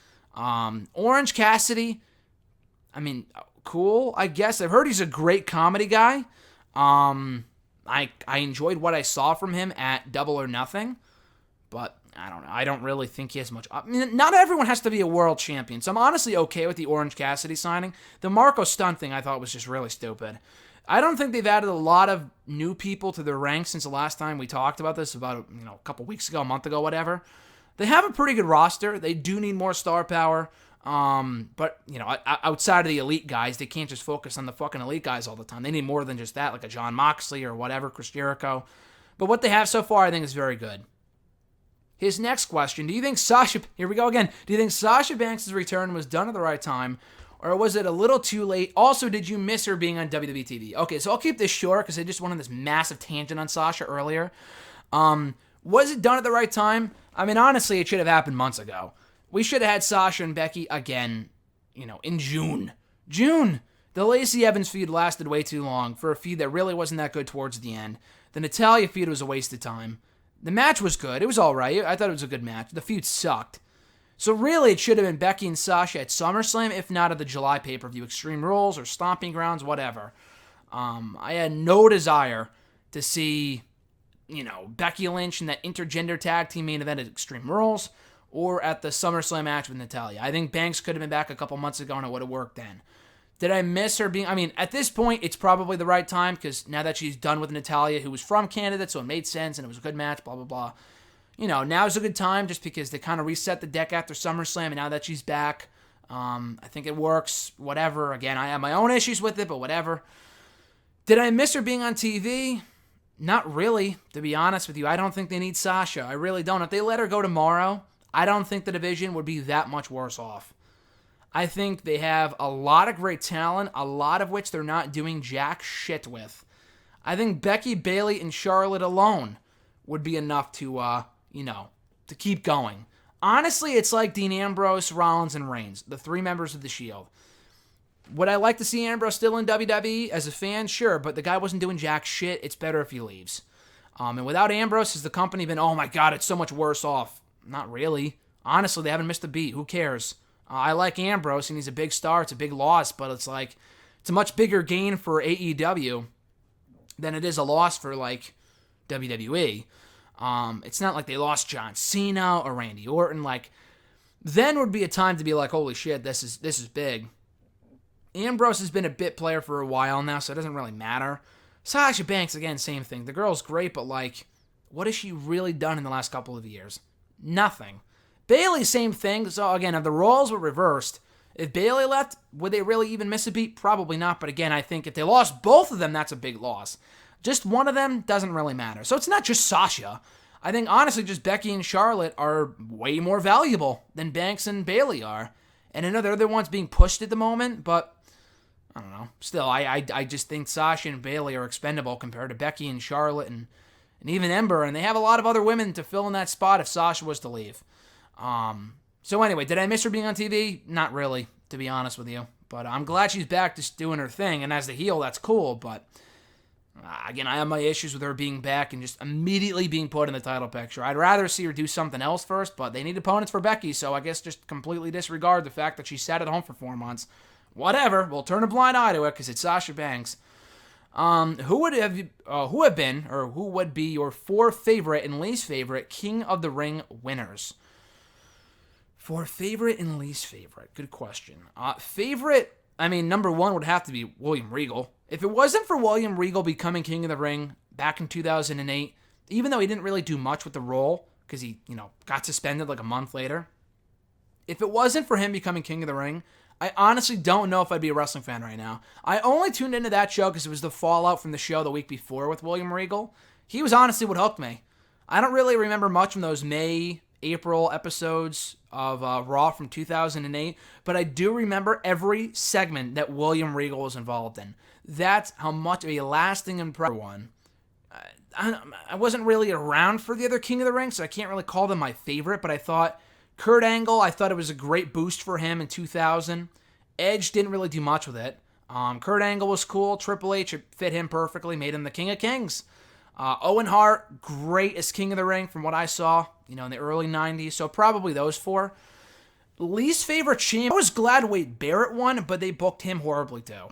Orange Cassidy, I mean, cool, I guess. I've heard he's a great comedy guy. I enjoyed what I saw from him at Double or Nothing, but I don't know. I don't really think he has much. I mean, not everyone has to be a world champion, so I'm honestly okay with the Orange Cassidy signing. The Marco Stunt thing I thought was just really stupid. I don't think they've added a lot of new people to their ranks since the last time we talked about this, about a couple weeks ago, a month ago, whatever. They have a pretty good roster. They do need more star power. But, outside of the elite guys, they can't just focus on the fucking elite guys all the time. They need more than just that, like a Jon Moxley or whatever, Chris Jericho. But what they have so far, I think, is very good. His next question, here we go again. Do you think Sasha Banks' return was done at the right time, or was it a little too late? Also, did you miss her being on WWE TV? Okay, so I'll keep this short because I just went on this massive tangent on Sasha earlier. Was it done at the right time? I mean, honestly, it should have happened months ago. We should have had Sasha and Becky again, in June. The Lacey Evans feud lasted way too long for a feud that really wasn't that good towards the end. The Natalya feud was a waste of time. The match was good. It was all right. I thought it was a good match. The feud sucked. So really, it should have been Becky and Sasha at SummerSlam, if not at the July pay-per-view, Extreme Rules or Stomping Grounds, whatever. I had no desire to see, Becky Lynch in that intergender tag team main event at Extreme Rules, or at the SummerSlam match with Natalya. I think Banks could have been back a couple months ago and it would have worked then. Did I miss her being... at this point, it's probably the right time because now that she's done with Natalya, who was from Canada, so it made sense and it was a good match, blah, blah, blah. Now's a good time just because they kind of reset the deck after SummerSlam, and now that she's back, I think it works, whatever. Again, I have my own issues with it, but whatever. Did I miss her being on TV? Not really, to be honest with you. I don't think they need Sasha. I really don't. If they let her go tomorrow, I don't think the division would be that much worse off. I think they have a lot of great talent, a lot of which they're not doing jack shit with. I think Becky, Bayley, and Charlotte alone would be enough to, to keep going. Honestly, it's like Dean Ambrose, Rollins, and Reigns, the three members of the Shield. Would I like to see Ambrose still in WWE as a fan? Sure, but the guy wasn't doing jack shit. It's better if he leaves. And without Ambrose, has the company been, oh my God, it's so much worse off? Not really. Honestly, they haven't missed a beat. Who cares? I like Ambrose, and he's a big star. It's a big loss, but it's a much bigger gain for AEW than it is a loss for, WWE. It's not like they lost John Cena or Randy Orton. Then would be a time to be like, holy shit, this is big. Ambrose has been a bit player for a while now, so it doesn't really matter. Sasha Banks, again, same thing. The girl's great, but, what has she really done in the last couple of years? Nothing. Bayley, same thing. So, again, if the roles were reversed, if Bayley left, would they really even miss a beat? Probably not, but again, I think if they lost both of them, that's a big loss. Just one of them doesn't really matter. So it's not just Sasha. I think, honestly, just Becky and Charlotte are way more valuable than Banks and Bayley are. And I know they're the ones being pushed at the moment, but I don't know. Still, I just think Sasha and Bayley are expendable compared to Becky and Charlotte and even Ember, and they have a lot of other women to fill in that spot if Sasha was to leave. So anyway, did I miss her being on TV? Not really, to be honest with you. But I'm glad she's back just doing her thing, and as the heel, that's cool, but again, I have my issues with her being back and just immediately being put in the title picture. I'd rather see her do something else first, but they need opponents for Becky, so I guess just completely disregard the fact that she sat at home for 4 months. Whatever, we'll turn a blind eye to it because it's Sasha Banks. Who would be your 4 favorite and least favorite King of the Ring winners? For favorite and least favorite, good question. Favorite, I mean, number 1 would have to be William Regal. If it wasn't for William Regal becoming King of the Ring back in 2008, even though he didn't really do much with the role because he, got suspended like a month later. If it wasn't for him becoming King of the Ring, I honestly don't know if I'd be a wrestling fan right now. I only tuned into that show because it was the fallout from the show the week before with William Regal. He was honestly what hooked me. I don't really remember much from those May, April episodes of Raw from 2008, but I do remember every segment that William Regal was involved in. That's how much of a lasting impression one. I wasn't really around for the other King of the Ring, so I can't really call them my favorite, but I thought Kurt Angle, I thought it was a great boost for him in 2000. Edge didn't really do much with it. Kurt Angle was cool. Triple H, it fit him perfectly, made him the King of Kings. Owen Hart, great as King of the Ring from what I saw, in the early 90s, so probably those 4. Least favorite champ, I was glad Wade Barrett won, but they booked him horribly too.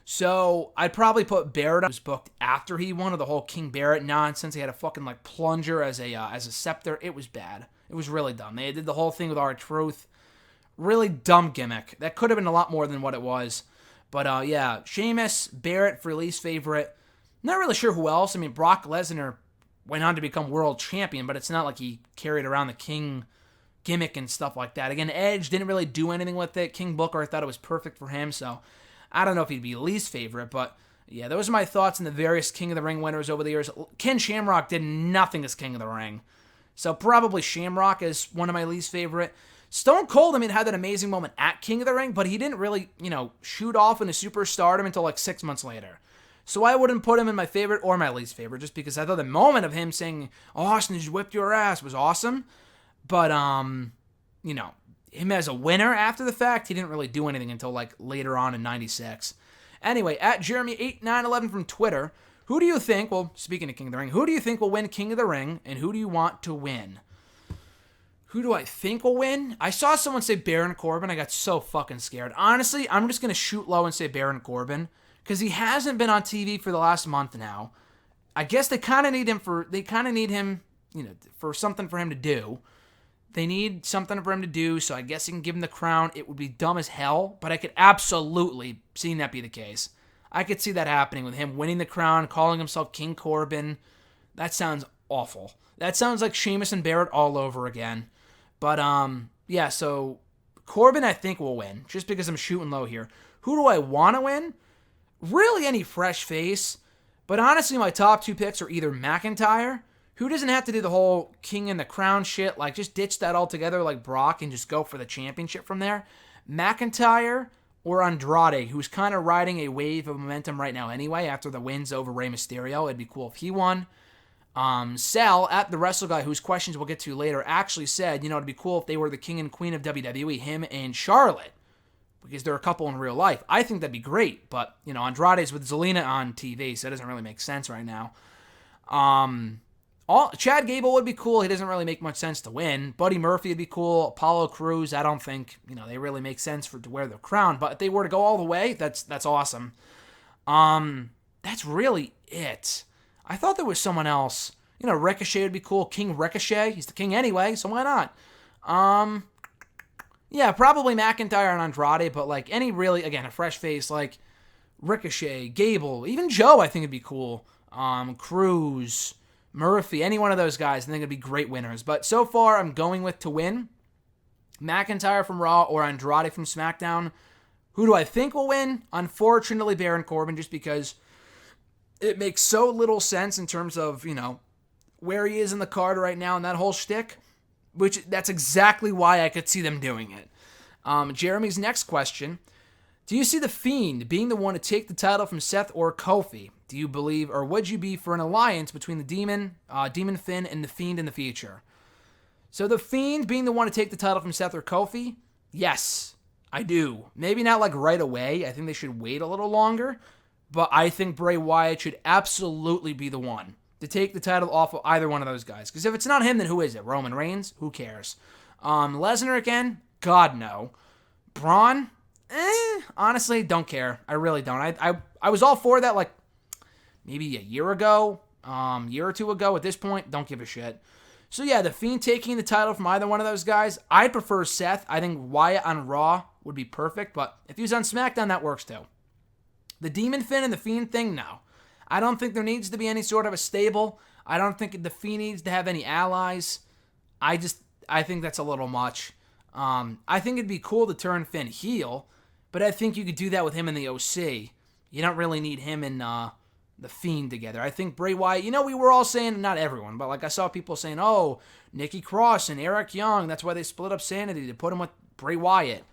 So I'd probably put Barrett up. He was booked after he won, of the whole King Barrett nonsense. He had a fucking plunger as a scepter. It was bad. It was really dumb. They did the whole thing with R-Truth. Really dumb gimmick. That could have been a lot more than what it was. But yeah, Sheamus, Barrett for least favorite. Not really sure who else. I mean, Brock Lesnar went on to become world champion, but it's not like he carried around the King gimmick and stuff like that. Again, Edge didn't really do anything with it. King Booker, I thought it was perfect for him, so I don't know if he'd be least favorite, but yeah, those are my thoughts on the various King of the Ring winners over the years. Ken Shamrock did nothing as King of the Ring, so probably Shamrock is one of my least favorite. Stone Cold, had that amazing moment at King of the Ring, but he didn't really, shoot off into superstardom until 6 months later. So I wouldn't put him in my favorite or my least favorite, just because I thought the moment of him saying, Austin just whipped your ass, was awesome. But, him as a winner after the fact, he didn't really do anything until later on in 96. Anyway, at Jeremy8911 from Twitter, who do you think, speaking of King of the Ring, who do you think will win King of the Ring, and who do you want to win? Who do I think will win? I saw someone say Baron Corbin. I got so fucking scared. Honestly, I'm just going to shoot low and say Baron Corbin, because he hasn't been on TV for the last month now. I guess they kind of need him for something for him to do. They need something for him to do, so I guess he can give him the crown. It would be dumb as hell, but I could absolutely see that be the case. I could see that happening with him winning the crown, calling himself King Corbin. That sounds awful. That sounds like Sheamus and Barrett all over again. But, yeah, so Corbin I think will win, just because I'm shooting low here. Who do I want to win? Really any fresh face. But honestly, my top 2 picks are either McIntyre, who doesn't have to do the whole king and the crown shit, just ditch that altogether like Brock and just go for the championship from there. McIntyre or Andrade, who's kind of riding a wave of momentum right now anyway after the wins over Rey Mysterio. It'd be cool if he won. Sal, at the Wrestle Guy, whose questions we'll get to later, actually said, it'd be cool if they were the king and queen of WWE, him and Charlotte, because they're a couple in real life. I think that'd be great, but, Andrade's with Zelina on TV, so it doesn't really make sense right now. Chad Gable would be cool. He doesn't really make much sense to win. Buddy Murphy would be cool. Apollo Crews, I don't think, they really make sense to wear the crown, but if they were to go all the way, that's awesome. That's really it. I thought there was someone else. Ricochet would be cool. King Ricochet. He's the king anyway, so why not? Yeah, probably McIntyre and Andrade, but any really, again, a fresh face like Ricochet, Gable, even Joe I think would be cool. Cruz, Murphy, any one of those guys I think would be great winners. But so far I'm going with to win McIntyre from Raw or Andrade from SmackDown. Who do I think will win? Unfortunately, Baron Corbin, just because it makes so little sense in terms of, where he is in the card right now and that whole shtick, which that's exactly why I could see them doing it. Jeremy's next question, do you see The Fiend being the one to take the title from Seth or Kofi? Do you believe, or would you be for an alliance between the Demon Finn, and The Fiend in the future? So The Fiend being the one to take the title from Seth or Kofi? Yes, I do. Maybe not right away. I think they should wait a little longer. But I think Bray Wyatt should absolutely be the one to take the title off of either one of those guys. Because if it's not him, then who is it? Roman Reigns? Who cares? Lesnar again? God, no. Braun? Honestly, don't care. I really don't. I was all for that, maybe a year ago, year or two ago. At this point, don't give a shit. So yeah, the Fiend taking the title from either one of those guys. I prefer Seth. I think Wyatt on Raw would be perfect, but if he was on SmackDown, that works too. The Demon Finn and the Fiend thing, no. I don't think there needs to be any sort of a stable. I don't think the Fiend needs to have any allies. I think that's a little much. I think it'd be cool to turn Finn heel, but I think you could do that with him in the OC. You don't really need him and the Fiend together. I think Bray Wyatt, we were all saying, not everyone, but like I saw people saying, oh, Nikki Cross and Eric Young, that's why they split up Sanity to put him with Bray Wyatt.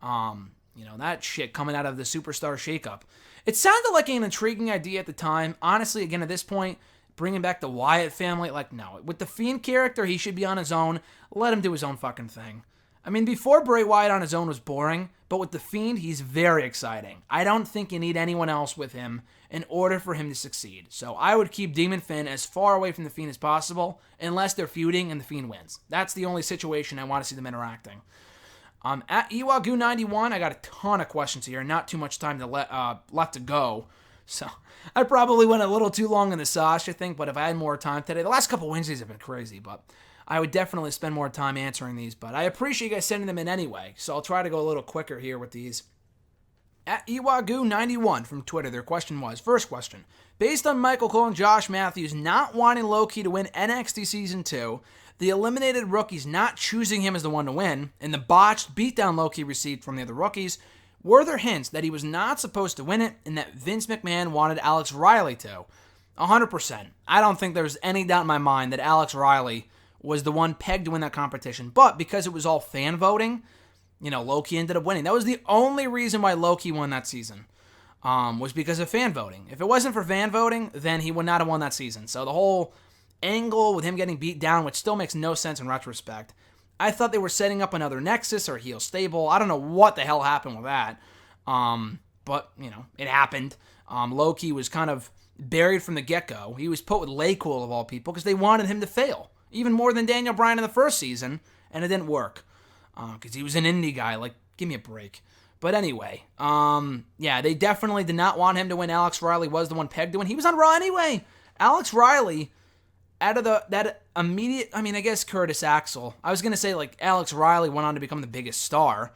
That shit coming out of the Superstar shakeup. It sounded like an intriguing idea at the time. Honestly, again, at this point, bringing back the Wyatt family, like, no. With the Fiend character, he should be on his own. Let him do his own fucking thing. I mean, before Bray Wyatt on his own was boring, but with the Fiend, he's very exciting. I don't think you need anyone else with him in order for him to succeed. So I would keep Demon Finn as far away from the Fiend as possible, unless they're feuding and the Fiend wins. That's the only situation I want to see them interacting. At Iwagu91, I got a ton of questions here. Not too much time left to go. So I probably went a little too long in the Sasha thing, but if I had more time today, the last couple Wednesdays have been crazy, but I would definitely spend more time answering these, but I appreciate you guys sending them in anyway, so I'll try to go a little quicker here with these. At Iwagu91 from Twitter, their question was, first question, based on Michael Cole and Josh Matthews not wanting Low-Key to win NXT Season 2, the eliminated rookies not choosing him as the one to win, and the botched beatdown Low-Key received from the other rookies, were there hints that he was not supposed to win it and that Vince McMahon wanted Alex Riley to? 100%. I don't think there's any doubt in my mind that Alex Riley was the one pegged to win that competition, but because it was all fan voting, Low-Key ended up winning. That was the only reason why Low-Key won that season, was because of fan voting. If it wasn't for fan voting, then he would not have won that season. So the whole angle with him getting beat down, which still makes no sense in retrospect, I thought they were setting up another Nexus or heel stable. I don't know what the hell happened with that, but, it happened. Low-Key was kind of buried from the get-go. He was put with Laycool of all people because they wanted him to fail, even more than Daniel Bryan in the first season, and it didn't work because he was an indie guy. Like, give me a break. But anyway, they definitely did not want him to win. Alex Riley was the one pegged to win. He was on Raw anyway. Alex Riley, out of that immediate, I guess Curtis Axel. I was going to say, Alex Riley went on to become the biggest star,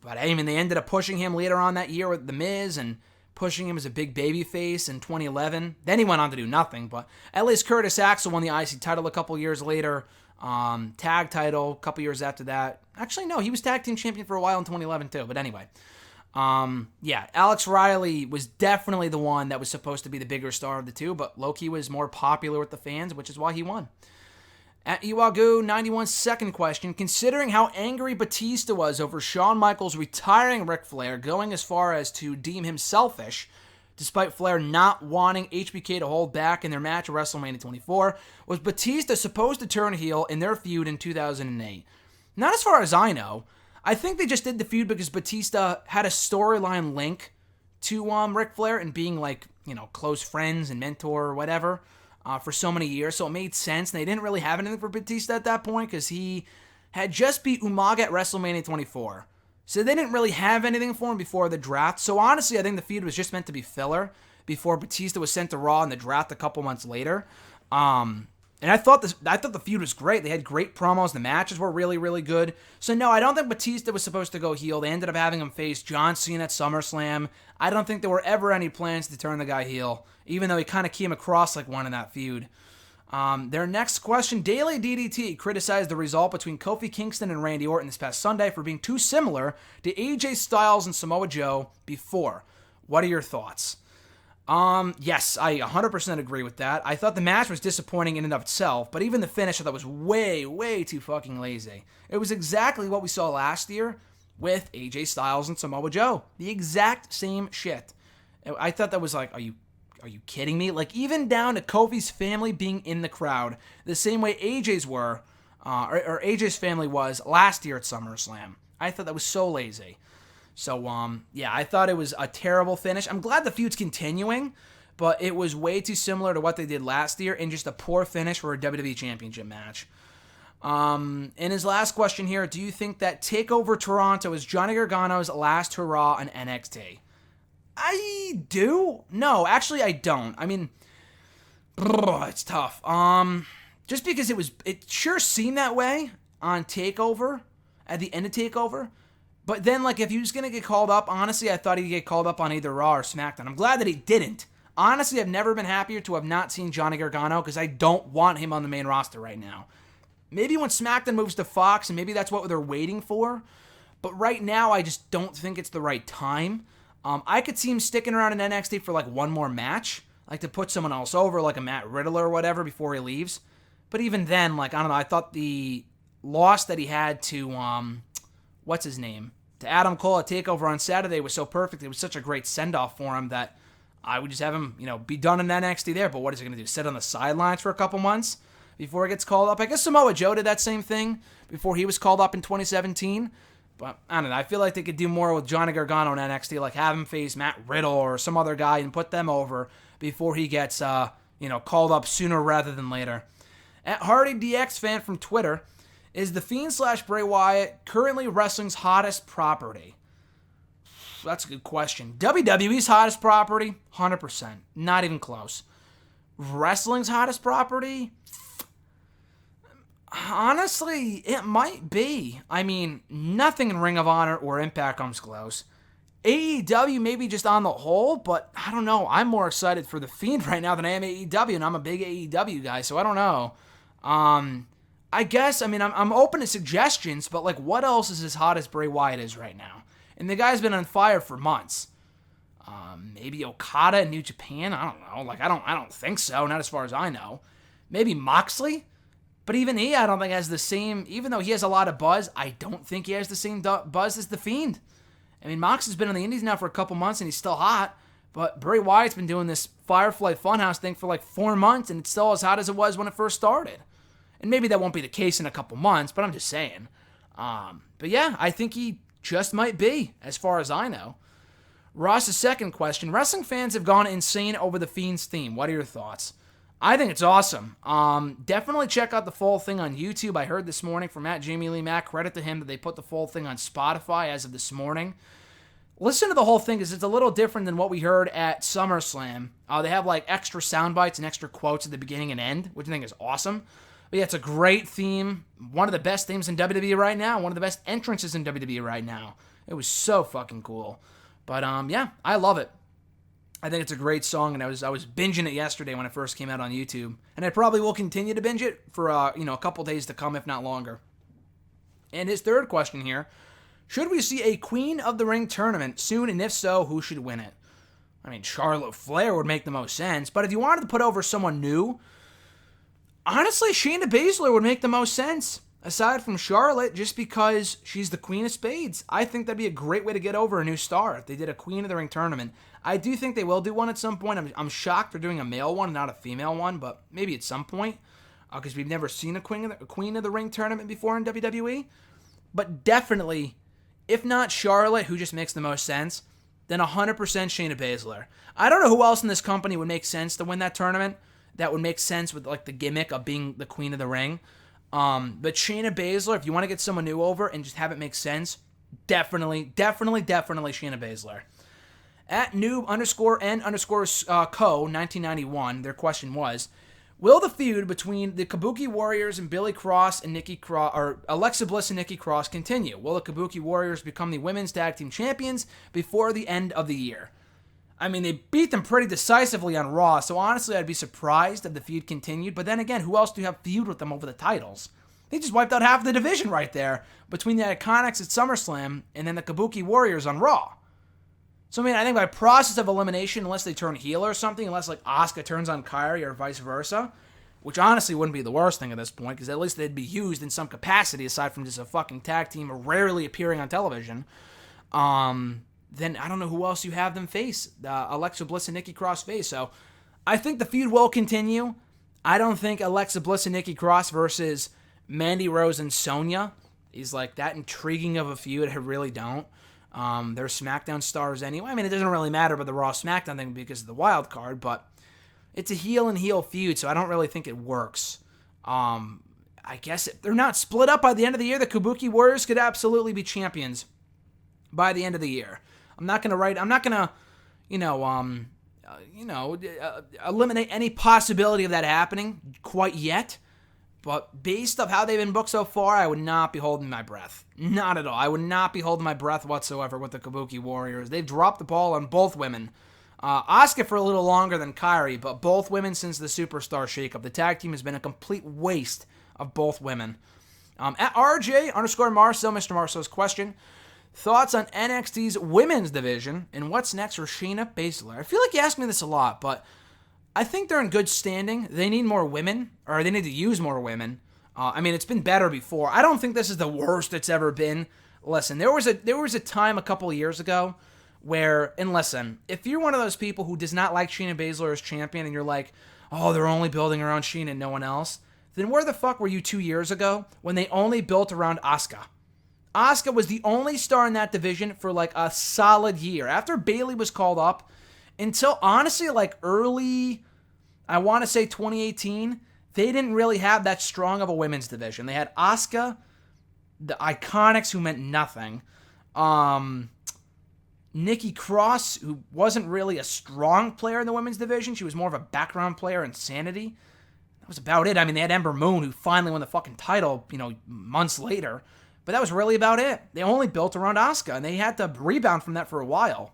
but they ended up pushing him later on that year with The Miz and pushing him as a big babyface in 2011. Then he went on to do nothing, but at least Curtis Axel won the IC title a couple years later, tag title a couple years after that. Actually, no, he was tag team champion for a while in 2011 too, but anyway. Alex Riley was definitely the one that was supposed to be the bigger star of the two, but Low-Key was more popular with the fans, which is why he won. At Iwagu91's second question, considering how angry Batista was over Shawn Michaels retiring Ric Flair, going as far as to deem him selfish, despite Flair not wanting HBK to hold back in their match at WrestleMania 24, was Batista supposed to turn heel in their feud in 2008? Not as far as I know. I think they just did the feud because Batista had a storyline link to Ric Flair and being close friends and mentor or whatever for so many years, so it made sense. And they didn't really have anything for Batista at that point because he had just beat Umaga at WrestleMania 24. So they didn't really have anything for him before the draft. So honestly, I think the feud was just meant to be filler before Batista was sent to Raw in the draft a couple months later. And I thought the feud was great. They had great promos. The matches were really, really good. So no, I don't think Batista was supposed to go heel. They ended up having him face John Cena at SummerSlam. I don't think there were ever any plans to turn the guy heel, even though he kind of came across like one in that feud. Their next question, Daily DDT criticized the result between Kofi Kingston and Randy Orton this past Sunday for being too similar to AJ Styles and Samoa Joe before. What are your thoughts? Yes, I 100% agree with that. I thought the match was disappointing in and of itself, but even the finish I thought was way, way too fucking lazy. It was exactly what we saw last year with AJ Styles and Samoa Joe. The exact same shit. I thought that was are you kidding me? Even down to Kofi's family being in the crowd, the same way AJ's were, or AJ's family was last year at SummerSlam. I thought that was so lazy. So, I thought it was a terrible finish. I'm glad the feud's continuing, but it was way too similar to what they did last year and just a poor finish for a WWE Championship match. In his last question here, do you think that TakeOver Toronto is Johnny Gargano's last hurrah on NXT? I do? No, actually I don't. It's tough. Just because it sure seemed that way on TakeOver, at the end of TakeOver. But then, like, if he was going to get called up, honestly, I thought he'd get called up on either Raw or SmackDown. I'm glad that he didn't. Honestly, I've never been happier to have not seen Johnny Gargano because I don't want him on the main roster right now. Maybe when SmackDown moves to Fox, and maybe that's what they're waiting for. But right now, I just don't think it's the right time. I could see him sticking around in NXT for, like, one more match. Like, to put someone else over, like a Matt Riddle or whatever, before he leaves. But even then, like, I don't know, I thought the loss that he had to, what's his name? To Adam Cole at TakeOver on Saturday was so perfect. It was such a great send-off for him that I would just have him, be done in NXT there. But what is he going to do? Sit on the sidelines for a couple months before he gets called up? I guess Samoa Joe did that same thing before he was called up in 2017. But I don't know. I feel like they could do more with Johnny Gargano in NXT, like have him face Matt Riddle or some other guy and put them over before he gets, called up sooner rather than later. At Hardy DX fan from Twitter, is the Fiend / Bray Wyatt currently wrestling's hottest property? That's a good question. WWE's hottest property? 100%. Not even close. Wrestling's hottest property? Honestly, it might be. I mean, nothing in Ring of Honor or Impact comes close. AEW maybe just on the whole, but I don't know. I'm more excited for The Fiend right now than I am AEW, and I'm a big AEW guy, so I don't know. I guess, I'm open to suggestions, but, like, what else is as hot as Bray Wyatt is right now? And the guy's been on fire for months. Maybe Okada in New Japan? I don't know. Like, I don't think so, not as far as I know. Maybe Moxley? But even he, I don't think has the same, even though he has a lot of buzz, I don't think he has the same buzz as The Fiend. I mean, Mox has been on the Indies now for a couple months, and he's still hot, but Bray Wyatt's been doing this Firefly Funhouse thing for like 4 months, and it's still as hot as it was when it first started. And maybe that won't be the case in a couple months, but I'm just saying. But yeah, I think he just might be, as far as I know. Ross's second question, wrestling fans have gone insane over the Fiend's theme. What are your thoughts? I think it's awesome. Definitely check out the full thing on YouTube. I heard this morning from Jamie Lee Mack. Credit to him that they put the full thing on Spotify as of this morning. Listen to the whole thing because it's a little different than what we heard at SummerSlam. They have like extra sound bites and extra quotes at the beginning and end, which I think is awesome. But yeah, it's a great theme. One of the best themes in WWE right now. One of the best entrances in WWE right now. It was so fucking cool. But yeah, I love it. I think it's a great song, and I was binging it yesterday when it first came out on YouTube, and I probably will continue to binge it for a couple days to come, if not longer. And his third question here: should we see a Queen of the Ring tournament soon, and if so, who should win it? I mean, Charlotte Flair would make the most sense, but if you wanted to put over someone new, honestly, Shayna Baszler would make the most sense. Aside from Charlotte, just because she's the Queen of Spades. I think that'd be a great way to get over a new star if they did a Queen of the Ring tournament. I do think they will do one at some point. I'm shocked they're doing a male one, not a female one, but maybe at some point, because we've never seen a Queen of the Ring tournament before in WWE. But definitely, if not Charlotte, who just makes the most sense, then 100% Shayna Baszler. I don't know who else in this company would make sense to win that tournament. That would make sense with like the gimmick of being the Queen of the Ring. But Shayna Baszler, if you want to get someone new over and just have it make sense, definitely Shayna Baszler. At noob_n_co 1991, their question was, will the feud between the Kabuki Warriors and Billy Cross and Alexa Bliss and Nikki Cross continue? Will the Kabuki Warriors become the women's tag team champions before the end of the year? I mean, they beat them pretty decisively on Raw, so honestly, I'd be surprised if the feud continued. But then again, who else do you have feud with them over the titles? They just wiped out half the division right there between the Iconics at SummerSlam and then the Kabuki Warriors on Raw. So, I mean, I think by process of elimination, unless they turn heel or something, unless, like, Asuka turns on Kairi or vice versa, which honestly wouldn't be the worst thing at this point, because at least they'd be used in some capacity aside from just a fucking tag team rarely appearing on television, then I don't know who else you have them face. Alexa Bliss and Nikki Cross face. So I think the feud will continue. I don't think Alexa Bliss and Nikki Cross versus Mandy Rose and Sonya is like that intriguing of a feud. I really don't. They're SmackDown stars anyway. I mean, it doesn't really matter about the Raw SmackDown thing because of the wild card, but it's a heel and heel feud, so I don't really think it works. I guess if they're not split up by the end of the year, the Kabuki Warriors could absolutely be champions by the end of the year. I'm not gonna eliminate any possibility of that happening quite yet. But based off how they've been booked so far, I would not be holding my breath. Not at all. I would not be holding my breath whatsoever with the Kabuki Warriors. They've dropped the ball on both women. Asuka for a little longer than Kairi, but both women since the Superstar shakeup. The tag team has been a complete waste of both women. At RJ_Marceau, Mr. Marceau's question. Thoughts on NXT's women's division and what's next for Shayna Baszler? I feel like you ask me this a lot, but I think they're in good standing. They need more women, or they need to use more women. It's been better before. I don't think this is the worst it's ever been. Listen, there was a time a couple of years ago where, and listen, if you're one of those people who does not like Shayna Baszler as champion and you're like, oh, they're only building around Shayna and no one else, then where the fuck were you 2 years ago when they only built around Asuka? Asuka was the only star in that division for like a solid year. After Bayley was called up, until honestly like early, I want to say 2018, they didn't really have that strong of a women's division. They had Asuka, the Iconics, who meant nothing. Nikki Cross, who wasn't really a strong player in the women's division. She was more of a background player in Sanity. That was about it. I mean, they had Ember Moon, who finally won the fucking title, months later. But that was really about it. They only built around Asuka, and they had to rebound from that for a while.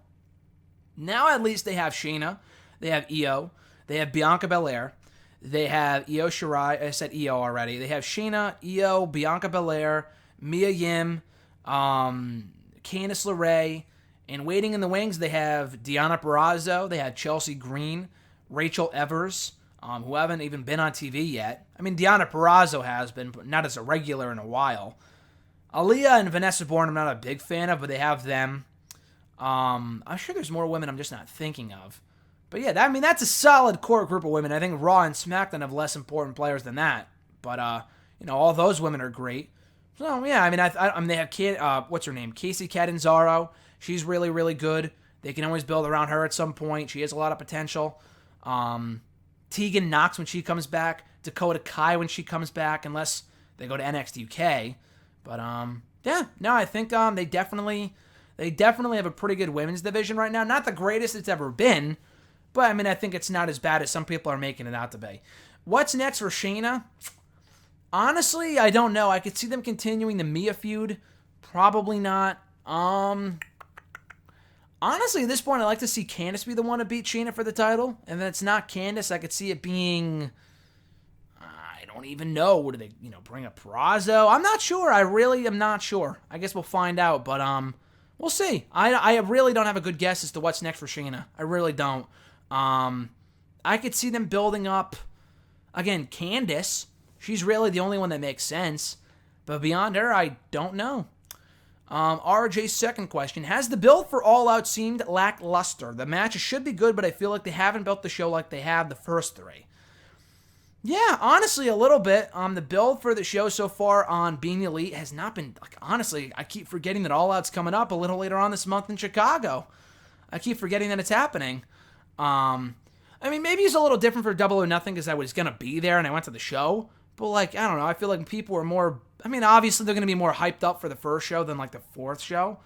Now at least they have Shayna, they have Io, they have Bianca Belair, they have Io Shirai. I said Io already. They have Shayna, Io, Bianca Belair, Mia Yim, Candice LeRae, and waiting in the wings they have Deonna Purrazzo, they have Chelsea Green, Rachel Evers, who haven't even been on TV yet. I mean, Deonna Purrazzo has been, but not as a regular in a while. Aaliyah and Vanessa Bourne I'm not a big fan of, but they have them. I'm sure there's more women I'm just not thinking of. But yeah, that's a solid core group of women. I think Raw and SmackDown have less important players than that. But, all those women are great. So, yeah, they have, what's her name? Casey Catanzaro. She's really, really good. They can always build around her at some point. She has a lot of potential. Tegan Knox when she comes back. Dakota Kai when she comes back, unless they go to NXT UK. But, I think they definitely have a pretty good women's division right now. Not the greatest it's ever been, but, I think it's not as bad as some people are making it out to be. What's next for Shayna? Honestly, I don't know. I could see them continuing the Mia feud. Probably not. Honestly, at this point, I'd like to see Candice be the one to beat Shayna for the title. And if it's not Candice, I could see it being... I don't even know. What do they, bring up Purrazzo? I'm not sure. I really am not sure. I guess we'll find out, but we'll see. I really don't have a good guess as to what's next for Shayna. I really don't. I could see them building up, again, Candice. She's really the only one that makes sense. But beyond her, I don't know. RJ's second question. Has the build for All Out seemed lackluster? The matches should be good, but I feel like they haven't built the show like they have the first three. Yeah, honestly, a little bit. The build for the show so far on Being Elite has not been, honestly, I keep forgetting that All Out's coming up a little later on this month in Chicago. I keep forgetting that it's happening. Maybe it's a little different for Double or Nothing because I was going to be there and I went to the show. But, I don't know, I feel like people are more, obviously they're going to be more hyped up for the first show than, the fourth show.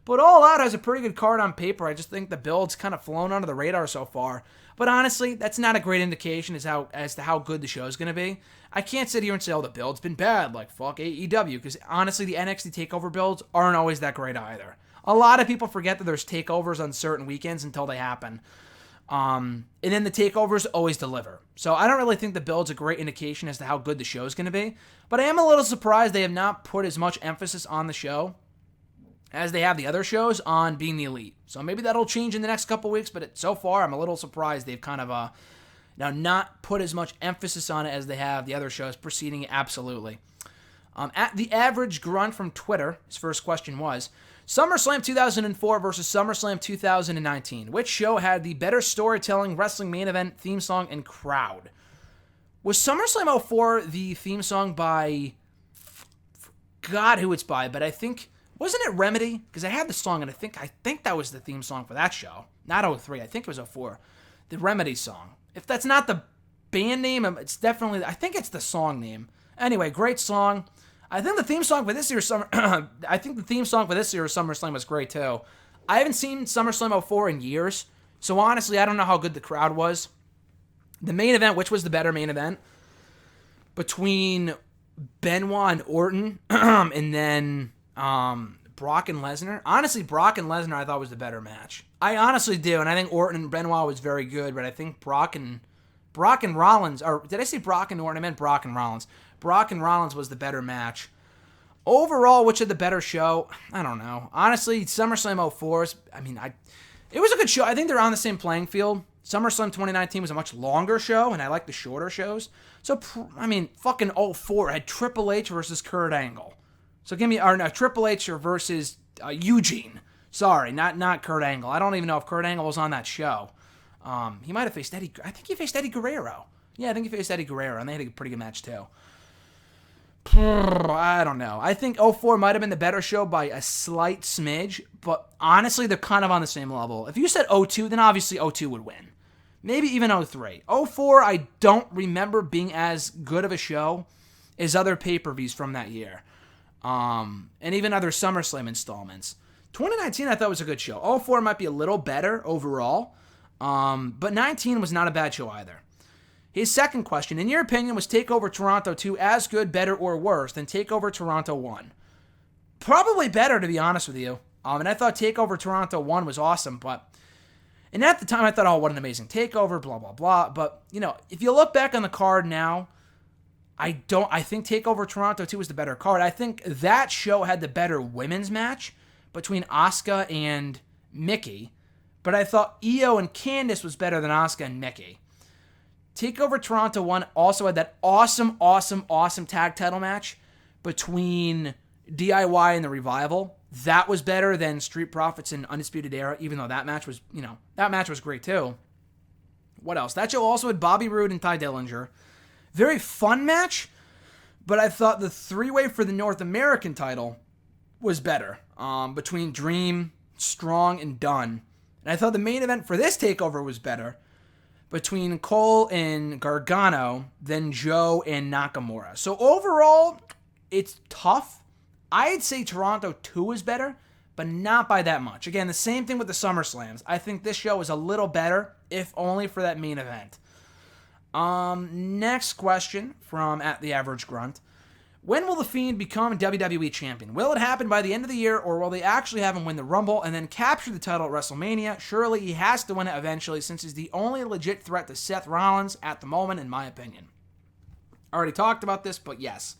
But All Out has a pretty good card on paper. I just think the build's kind of flown under the radar so far. But honestly, that's not a great indication as to how good the show's going to be. I can't sit here and say, the build's been bad, fuck AEW, because honestly, the NXT TakeOver builds aren't always that great either. A lot of people forget that there's takeovers on certain weekends until they happen. And then the takeovers always deliver. So I don't really think the build's a great indication as to how good the show's going to be. But I am a little surprised they have not put as much emphasis on the show as they have the other shows on Being the Elite. So maybe that'll change in the next couple weeks, but so far I'm a little surprised they've kind of not put as much emphasis on it as they have the other shows preceding it. Absolutely. At the average grunt from Twitter, his first question was, SummerSlam 2004 versus SummerSlam 2019. Which show had the better storytelling, wrestling main event, theme song, and crowd? Was SummerSlam 04 the theme song by... God, who it's by, but I think... Wasn't it Remedy? Because I had the song, and I think that was the theme song for that show. Not 03. I think it was 04. The Remedy song. If that's not the band name, it's definitely... I think it's the song name. Anyway, great song. I think the theme song for this year's SummerSlam was great too. I haven't seen SummerSlam 04 in years, So honestly, I don't know how good the crowd was. The main event, which was the better main event, between Benoit and Orton, and then Brock and Lesnar. Honestly, Brock and Lesnar I thought was the better match. I honestly do, and I think Orton and Benoit was very good, but I think Brock and Rollins, or did I say Brock and Orton? I meant Brock and Rollins. Brock and Rollins was the better match. Overall, which of the better show? I don't know. Honestly, SummerSlam 04, it was a good show. I think they're on the same playing field. SummerSlam 2019 was a much longer show, and I like the shorter shows. So, fucking 04 had Triple H versus Kurt Angle. So give me, Triple H versus Eugene. Sorry, not Kurt Angle. I don't even know if Kurt Angle was on that show. He might have faced I think he faced Eddie Guerrero. Yeah, I think he faced Eddie Guerrero, and they had a pretty good match too. I don't know. I think 04 might have been the better show by a slight smidge, but honestly, they're kind of on the same level. If you said 02, then obviously 02 would win. Maybe even 03. 04, I don't remember being as good of a show as other pay-per-views from that year. And even other SummerSlam installments. 2019, I thought was a good show. 04 might be a little better overall, but 19 was not a bad show either. His second question, in your opinion, was TakeOver Toronto 2 as good, better, or worse than TakeOver Toronto 1? Probably better, to be honest with you. And I thought TakeOver Toronto 1 was awesome, and at the time I thought, oh, what an amazing takeover, blah, blah, blah. But, if you look back on the card now, I think TakeOver Toronto 2 was the better card. I think that show had the better women's match between Asuka and Mickie, but I thought Io and Candice was better than Asuka and Mickie. TakeOver Toronto 1 also had that awesome tag title match between DIY and the Revival. That was better than Street Profits and Undisputed Era, even though that match was, that match was great too. What else? That show also had Bobby Roode and Ty Dillinger. Very fun match, but I thought the three-way for the North American title was better, between Dream, Strong, and Dunn. And I thought the main event for this TakeOver was better, between Cole and Gargano than Joe and Nakamura. So overall, it's tough. I'd say Toronto 2 is better, but not by that much. Again, the same thing with the SummerSlams. I think this show is a little better, if only for that main event. Next question from @TheAverageGrunt. When will The Fiend become WWE Champion? Will it happen by the end of the year, or will they actually have him win the Rumble and then capture the title at WrestleMania? Surely he has to win it eventually, since he's the only legit threat to Seth Rollins at the moment, in my opinion. I already talked about this, but yes.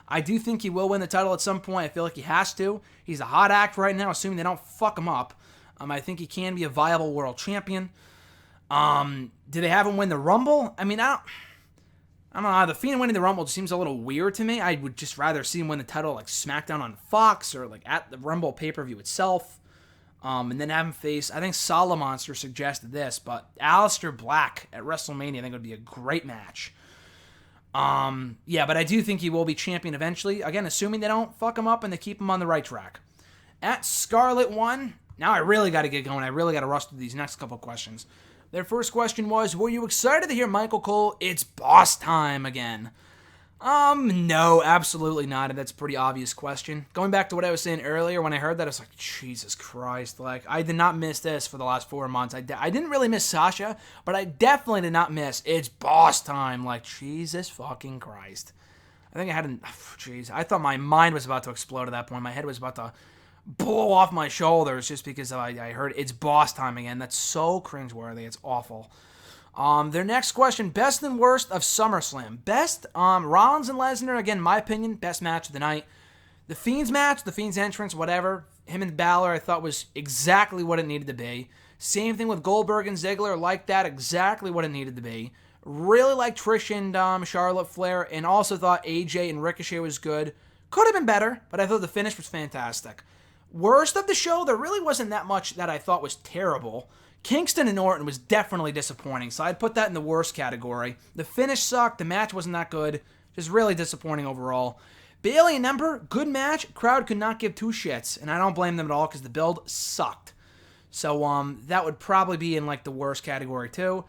I do think he will win the title at some point. I feel like he has to. He's a hot act right now, assuming they don't fuck him up. I think he can be a viable world champion. Do they have him win the Rumble? I don't know. The Fiend winning the Rumble just seems a little weird to me. I would just rather see him win the title like SmackDown on Fox, or like at the Rumble pay-per-view itself. And then have him face, I think Sala Monster suggested this, but Aleister Black at WrestleMania I think would be a great match. But I do think he will be champion eventually. Again, assuming they don't fuck him up and they keep him on the right track. @Scarlet1, now I really got to get going. I really got to rush through these next couple questions. Their first question was, were you excited to hear Michael Cole, it's boss time again? No, absolutely not. And that's a pretty obvious question. Going back to what I was saying earlier, when I heard that, I was like, Jesus Christ. Like, I did not miss this for the last 4 months. I didn't really miss Sasha, but I definitely did not miss it's boss time. Like, Jesus fucking Christ. I think I had I thought my mind was about to explode at that point. My head was about to blow off my shoulders just because I heard it's boss time again. That's so cringeworthy. It's awful. Their next question, best and worst of SummerSlam. Best, Rollins and Lesnar, again, my opinion, best match of the night. The Fiend's match, the Fiend's entrance, whatever. Him and Balor, I thought was exactly what it needed to be. Same thing with Goldberg and Ziggler, like that, exactly what it needed to be. Really liked Trish and Charlotte Flair, and also thought AJ and Ricochet was good. Could have been better, but I thought the finish was fantastic. Worst of the show, there really wasn't that much that I thought was terrible. Kingston and Orton was definitely disappointing, so I'd put that in the worst category. The finish sucked, the match wasn't that good, just really disappointing overall. Bayley and Ember, good match, crowd could not give two shits, and I don't blame them at all because the build sucked. So that would probably be in like the worst category too.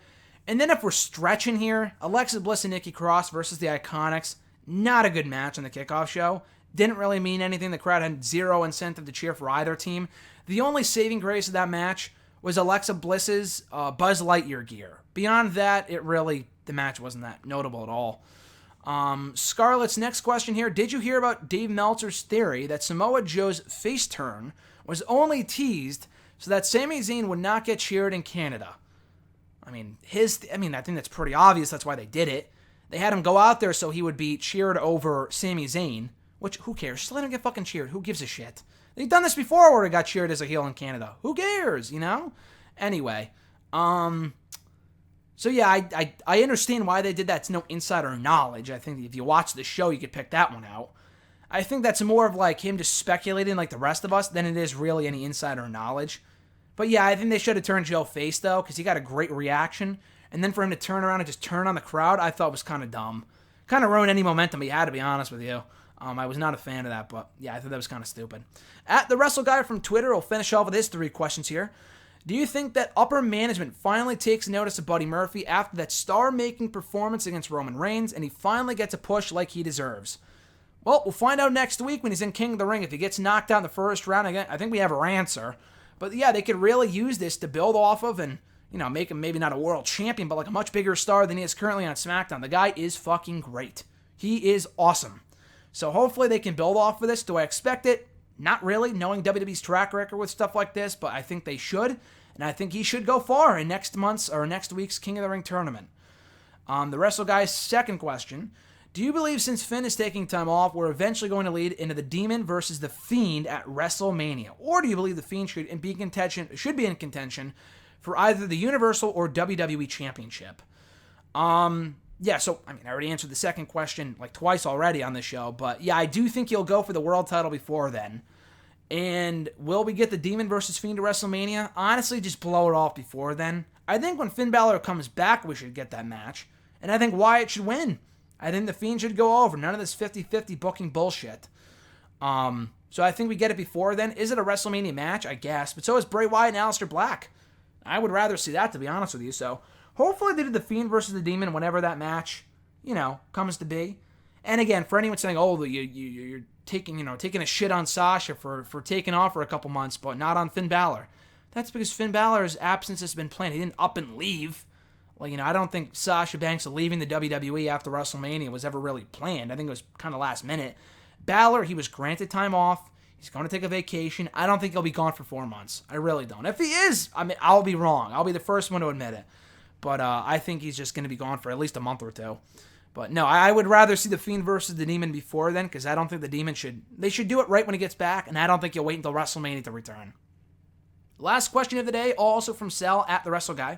And then if we're stretching here, Alexa Bliss and Nikki Cross versus the Iconics, not a good match on the kickoff show. Didn't really mean anything. The crowd had zero incentive to cheer for either team. The only saving grace of that match was Alexa Bliss's Buzz Lightyear gear. Beyond that, the match wasn't that notable at all. Scarlett's next question here. Did you hear about Dave Meltzer's theory that Samoa Joe's face turn was only teased so that Sami Zayn would not get cheered in Canada? I think that's pretty obvious. That's why they did it. They had him go out there so he would be cheered over Sami Zayn, which, who cares? Just let him get fucking cheered. Who gives a shit? They've done this before where he got cheered as a heel in Canada. Who cares, Anyway, so yeah, I understand why they did that. It's no insider knowledge. I think if you watch the show, you could pick that one out. I think that's more of like him just speculating like the rest of us than it is really any insider knowledge. But yeah, I think they should have turned Joe face though, because he got a great reaction. And then for him to turn around and just turn on the crowd, I thought was kind of dumb. Kind of ruined any momentum he had, to be honest with you. I was not a fan of that, but yeah, I thought that was kind of stupid. At the Wrestle Guy from Twitter, we'll finish off with his 3 questions here. Do you think that upper management finally takes notice of Buddy Murphy after that star-making performance against Roman Reigns, and he finally gets a push like he deserves? Well, we'll find out next week when he's in King of the Ring. If he gets knocked out in the first round, again, I think we have our answer. But yeah, they could really use this to build off of and, make him maybe not a world champion, but like a much bigger star than he is currently on SmackDown. The guy is fucking great. He is awesome. So hopefully they can build off of this. Do I expect it? Not really, knowing WWE's track record with stuff like this, but I think they should. And I think he should go far in next week's King of the Ring tournament. The Wrestle Guy's second question. Do you believe since Finn is taking time off, we're eventually going to lead into the Demon versus the Fiend at WrestleMania? Or do you believe the Fiend should be in contention for either the Universal or WWE Championship? Yeah, so, I already answered the second question like twice already on the show, but yeah, I do think he'll go for the world title before then. And will we get the Demon versus Fiend to WrestleMania? Honestly, just blow it off before then. I think when Finn Balor comes back, we should get that match. And I think Wyatt should win. I think the Fiend should go over. None of this 50-50 booking bullshit. So I think we get it before then. Is it a WrestleMania match? I guess. But so is Bray Wyatt and Aleister Black. I would rather see that, to be honest with you. So hopefully they did the Fiend versus the Demon whenever that match, comes to be. And again, for anyone saying, oh, you're taking a shit on Sasha for taking off for a couple months, but not on Finn Balor. That's because Finn Balor's absence has been planned. He didn't up and leave. Well, I don't think Sasha Banks leaving the WWE after WrestleMania was ever really planned. I think it was kind of last minute. Balor, he was granted time off. He's going to take a vacation. I don't think he'll be gone for 4 months. I really don't. If he is, I'll be wrong. I'll be the first one to admit it. But I think he's just going to be gone for at least a month or two. But no, I would rather see the Fiend versus the Demon before then, because I don't think the Demon should do it right when he gets back, and I don't think you'll wait until WrestleMania to return. Last question of the day, also from Sal at the Wrestle Guy.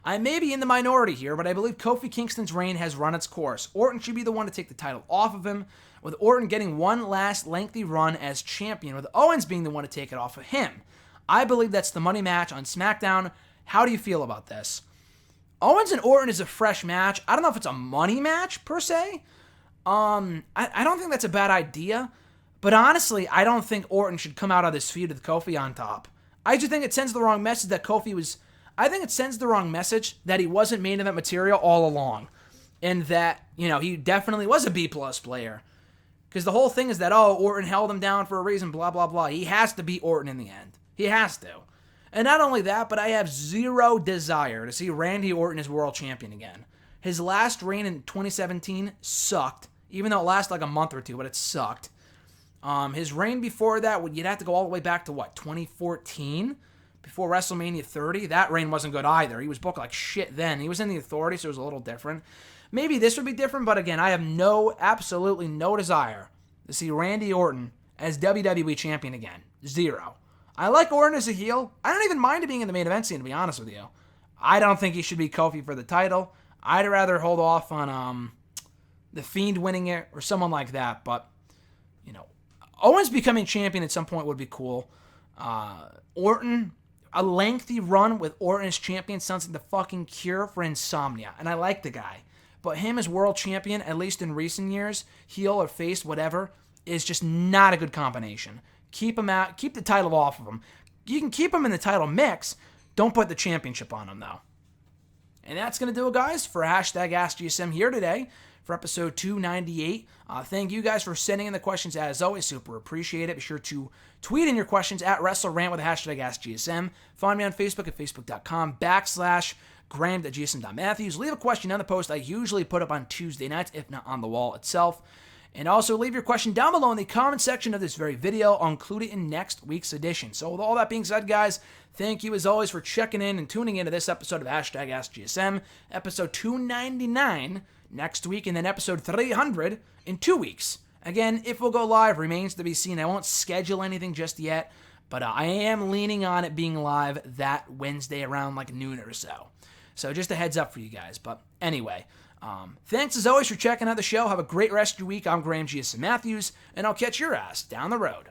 I may be in the minority here, but I believe Kofi Kingston's reign has run its course. Orton should be the one to take the title off of him, with Orton getting one last lengthy run as champion, with Owens being the one to take it off of him. I believe that's the money match on SmackDown. How do you feel about this? Owens and Orton is a fresh match. I don't know if it's a money match, per se. I don't think that's a bad idea. But honestly, I don't think Orton should come out of this feud with Kofi on top. I just think it sends the wrong message that I think it sends the wrong message that he wasn't main event material all along. And that, he definitely was a B-plus player. Because the whole thing is that, Orton held him down for a reason, blah, blah, blah. He has to beat Orton in the end. He has to. And not only that, but I have zero desire to see Randy Orton as world champion again. His last reign in 2017 sucked, even though it lasted like a month or two, but it sucked. His reign before that, you'd have to go all the way back to 2014? Before WrestleMania 30? That reign wasn't good either. He was booked like shit then. He was in the Authority, so it was a little different. Maybe this would be different, but again, I have absolutely no desire to see Randy Orton as WWE champion again. Zero. I like Orton as a heel. I don't even mind him being in the main event scene, to be honest with you. I don't think he should be Kofi for the title. I'd rather hold off on the Fiend winning it or someone like that. But, Owens becoming champion at some point would be cool. Orton, a lengthy run with Orton as champion sounds like the fucking cure for insomnia. And I like the guy. But him as world champion, at least in recent years, heel or face, whatever, is just not a good combination. Keep him out. Keep the title off of him. You can keep him in the title mix. Don't put the championship on him, though. And that's going to do it, guys, for #AskGSM here today for episode 298. Thank you guys for sending in the questions as always. Super appreciate it. Be sure to tweet in your questions at WrestleRant with the hashtag AskGSM. Find me on Facebook at facebook.com/Graham.gsm.Matthews. Leave a question on the post I usually put up on Tuesday nights, if not on the wall itself. And also leave your question down below in the comment section of this very video. I'll include it in next week's edition. So with all that being said, guys, thank you as always for checking in and tuning into this episode of hashtag AskGSM, episode 299 next week, and then episode 300 in 2 weeks. Again, if we'll go live remains to be seen. I won't schedule anything just yet, but I am leaning on it being live that Wednesday around like noon or so. So just a heads up for you guys. But anyway, thanks as always for checking out the show. Have a great rest of your week. I'm Graham GSM Matthews, and I'll catch your ass down the road.